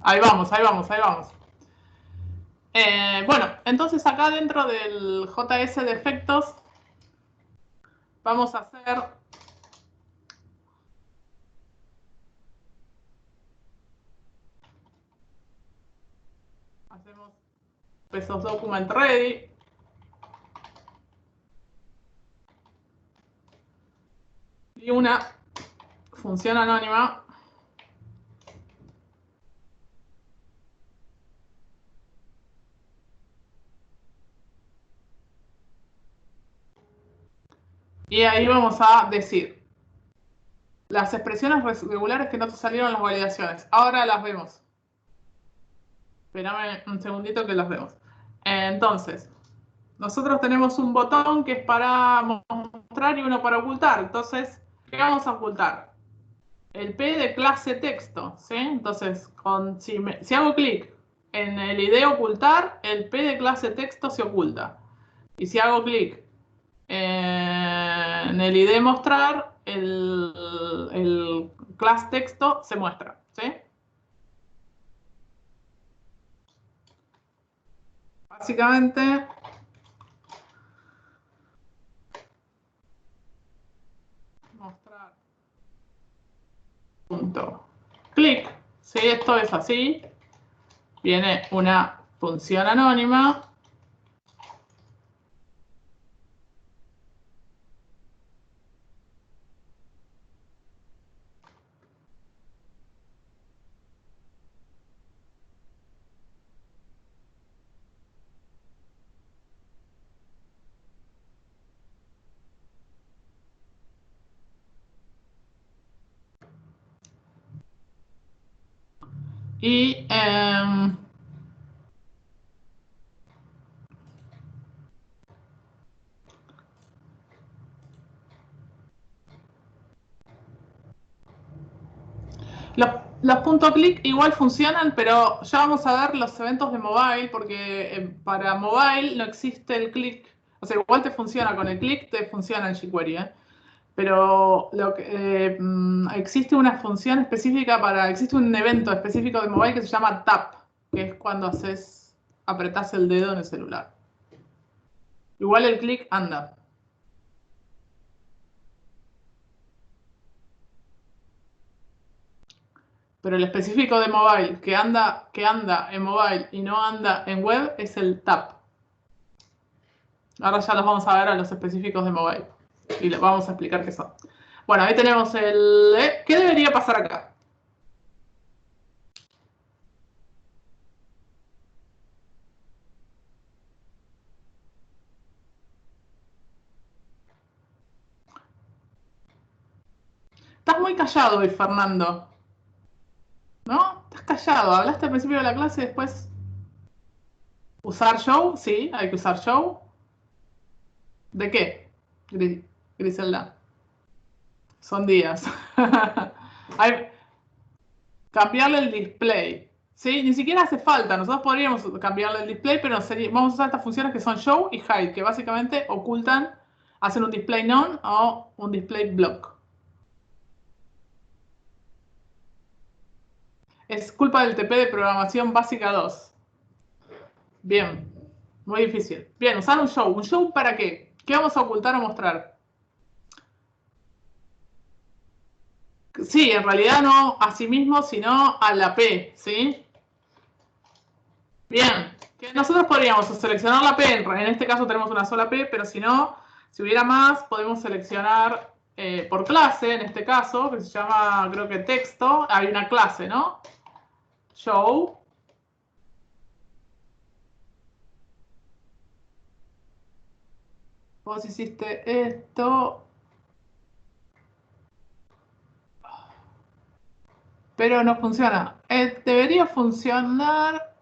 Ahí vamos, ahí vamos, ahí vamos. Bueno, entonces acá dentro del JS de efectos vamos a hacer... Hacemos pesos document ready. Y una función anónima. Y ahí vamos a decir las expresiones regulares que no te salieron las validaciones. Ahora las vemos. Espérame un segundito que las vemos. Entonces, nosotros tenemos un botón que es para mostrar y uno para ocultar. Entonces, ¿qué vamos a ocultar? El P de clase texto, ¿sí? Entonces, si hago clic en el ID ocultar, el P de clase texto se oculta. Y si hago clic en el ID mostrar, el class texto se muestra, ¿sí? Básicamente, mostrar punto clic. Si esto es así, viene una función anónima. Y los punto clic igual funcionan, pero ya vamos a ver los eventos de mobile, porque para mobile no existe el clic. O sea, igual te funciona con el clic, te funciona el jQuery, ¿eh? Pero existe una función específica existe un evento específico de mobile que se llama tap, que es cuando apretás el dedo en el celular. Igual el clic anda. Pero el específico de mobile que anda en mobile y no anda en web es el tap. Ahora ya los vamos a ver a los específicos de mobile. Y les vamos a explicar qué son. Bueno, ahí tenemos ¿qué debería pasar acá? Estás muy callado hoy, Fernando. ¿No? Estás callado. Hablaste al principio de la clase y después... ¿Usar show? Sí, hay que usar show. ¿De qué, Griselda? Son días. Cambiarle el display. ¿Sí? Ni siquiera hace falta. Nosotros podríamos cambiarle el display, pero vamos a usar estas funciones que son show y hide, que básicamente ocultan, hacen un display none o un display block. Es culpa del TP de programación básica 2. Bien. Muy difícil. Bien, usar un show. ¿Un show para qué? ¿Qué vamos a ocultar o mostrar? Sí, en realidad no a sí mismo, sino a la P, ¿sí? Bien, que nosotros podríamos seleccionar la P, en este caso tenemos una sola P, pero si no, si hubiera más, podemos seleccionar por clase, en este caso, que se llama, creo que texto, hay una clase, ¿no? Show. Vos hiciste esto. Pero no funciona. Debería funcionar.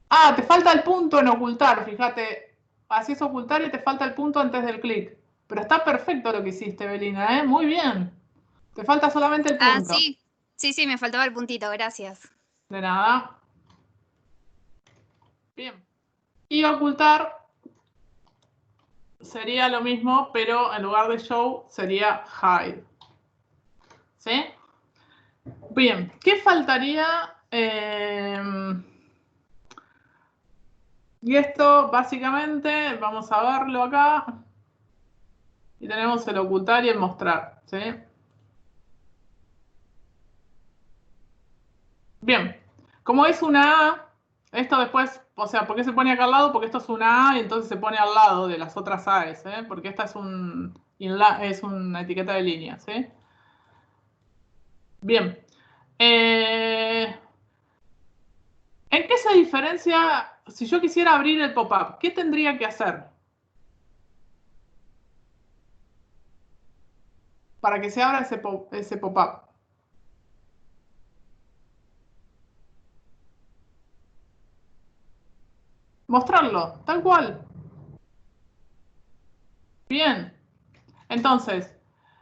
Ah, te falta el punto en ocultar, fíjate. Haces ocultar y te falta el punto antes del clic. Pero está perfecto lo que hiciste, Belina, ¿eh? Muy bien. Te falta solamente el punto. Ah, sí. Sí, me faltaba el puntito, gracias. De nada. Bien. Y ocultar sería lo mismo, pero en lugar de show sería hide. ¿Sí? Bien. ¿Qué faltaría? Y esto básicamente, vamos a verlo acá. Y tenemos el ocultar y el mostrar. ¿Sí? Bien. Como es una A, esto después, o sea, ¿por qué se pone acá al lado? Porque esto es una A y entonces se pone al lado de las otras A's, ¿eh? Porque esta es una etiqueta de línea, ¿sí? Bien. ¿En qué se diferencia? Si yo quisiera abrir el pop-up, ¿qué tendría que hacer? Para que se abra ese pop-up. Mostrarlo, tal cual. Bien. Entonces,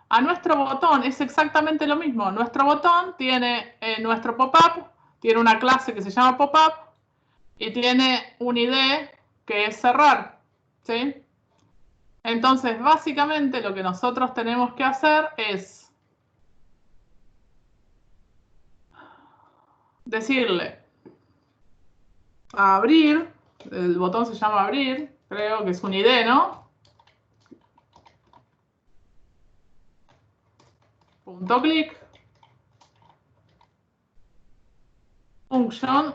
a nuestro botón es exactamente lo mismo. Nuestro botón tiene nuestro pop-up, tiene una clase que se llama pop-up y tiene un ID que es cerrar. ¿Sí? Entonces, básicamente lo que nosotros tenemos que hacer es decirle a abrir, el botón se llama abrir, creo que es un ID, ¿no? Punto clic. Function.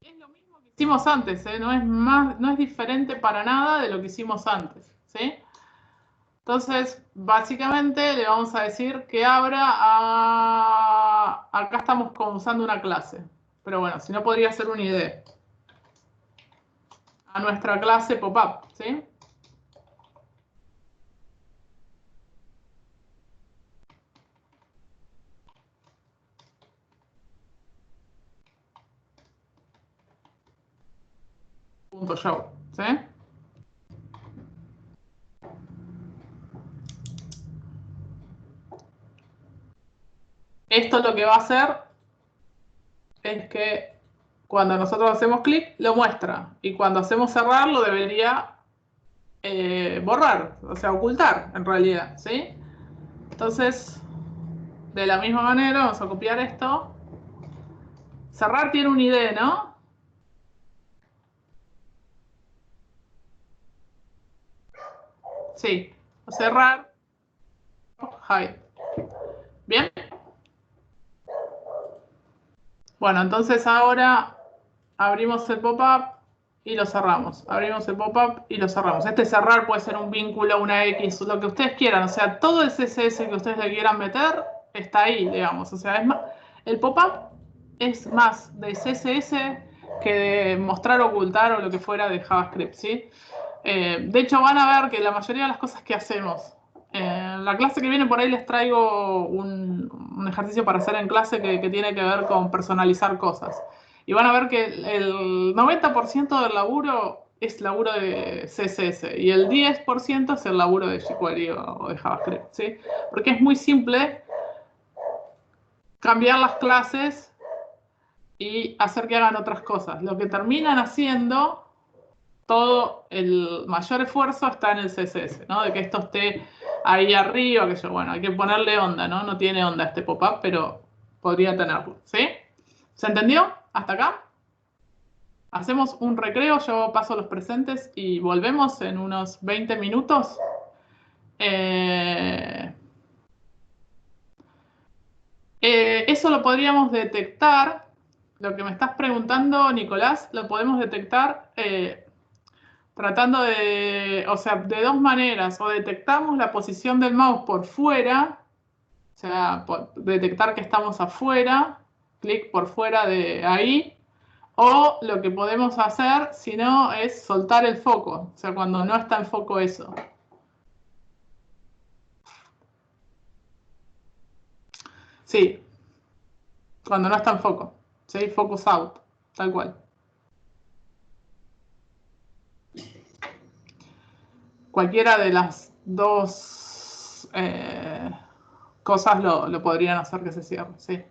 Es lo mismo que hicimos antes, ¿eh? No es diferente para nada de lo que hicimos antes, ¿sí? Entonces, básicamente le vamos a decir que abra acá estamos usando una clase. Pero bueno, si no podría ser un ID. A nuestra clase pop-up, ¿sí? .show, ¿sí? Esto lo que va a hacer es que cuando nosotros hacemos clic, lo muestra. Y cuando hacemos cerrar, lo debería borrar, o sea, ocultar en realidad, ¿sí? Entonces, de la misma manera, vamos a copiar esto. Cerrar tiene un ID, ¿no? Sí. Cerrar. Hide. ¿Bien? Bueno, entonces ahora abrimos el pop-up y lo cerramos. Abrimos el pop-up y lo cerramos. Este cerrar puede ser un vínculo, una X, lo que ustedes quieran. O sea, todo el CSS que ustedes le quieran meter está ahí, digamos. O sea, es más, el pop-up es más de CSS que de mostrar, ocultar o lo que fuera de JavaScript, ¿sí? De hecho, van a ver que la mayoría de las cosas que hacemos, en la clase que viene por ahí les traigo un ejercicio para hacer en clase que tiene que ver con personalizar cosas. Y van a ver que el 90% del laburo es laburo de CSS y el 10% es el laburo de jQuery o de JavaScript, ¿sí? Porque es muy simple cambiar las clases y hacer que hagan otras cosas. Lo que terminan haciendo, todo el mayor esfuerzo está en el CSS, ¿no? De que esto esté ahí arriba, que yo, bueno, hay que ponerle onda, ¿no? No tiene onda este pop-up, pero podría tenerlo, ¿sí? ¿Se entendió? ¿Hasta acá? Hacemos un recreo, yo paso los presentes y volvemos en unos 20 minutos. Eso lo podríamos detectar, lo que me estás preguntando, Nicolás, lo podemos detectar tratando de, o sea, de dos maneras. O detectamos la posición del mouse por fuera, o sea, detectar que estamos afuera, clic por fuera de ahí. O lo que podemos hacer, si no, es soltar el foco. O sea, cuando no está en foco eso. Sí, cuando no está en foco. ¿Sí? Focus out, tal cual. Cualquiera de las dos cosas lo podrían hacer que se cierre, sí.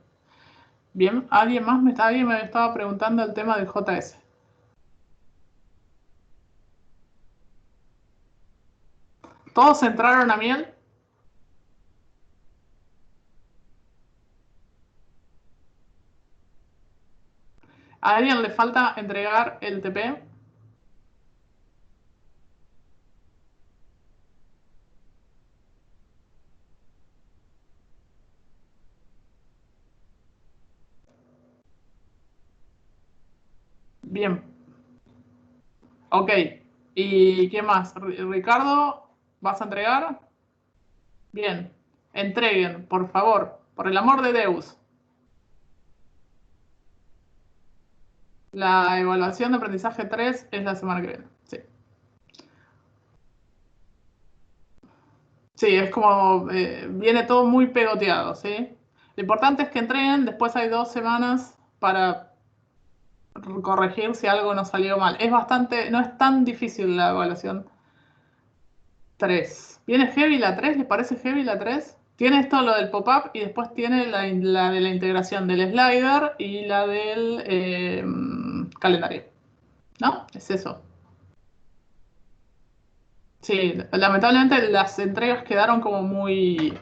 Bien, alguien me estaba preguntando el tema del JS. ¿Todos entraron a miel? ¿A alguien le falta entregar el TP? Bien. Ok. ¿Y qué más? Ricardo, ¿vas a entregar? Bien. Entreguen, por favor. Por el amor de Deus. La evaluación de aprendizaje 3 es la semana que viene. Sí. Sí, es como, viene todo muy pegoteado, ¿sí? Lo importante es que entreguen, después hay 2 semanas para corregir si algo no salió mal. Es bastante, no es tan difícil la evaluación 3. ¿Viene heavy la 3? ¿Les parece heavy la 3? Tiene esto lo del pop-up y después tiene la de la integración del slider y la del calendario. ¿No? Es eso. Sí, lamentablemente las entregas quedaron como muy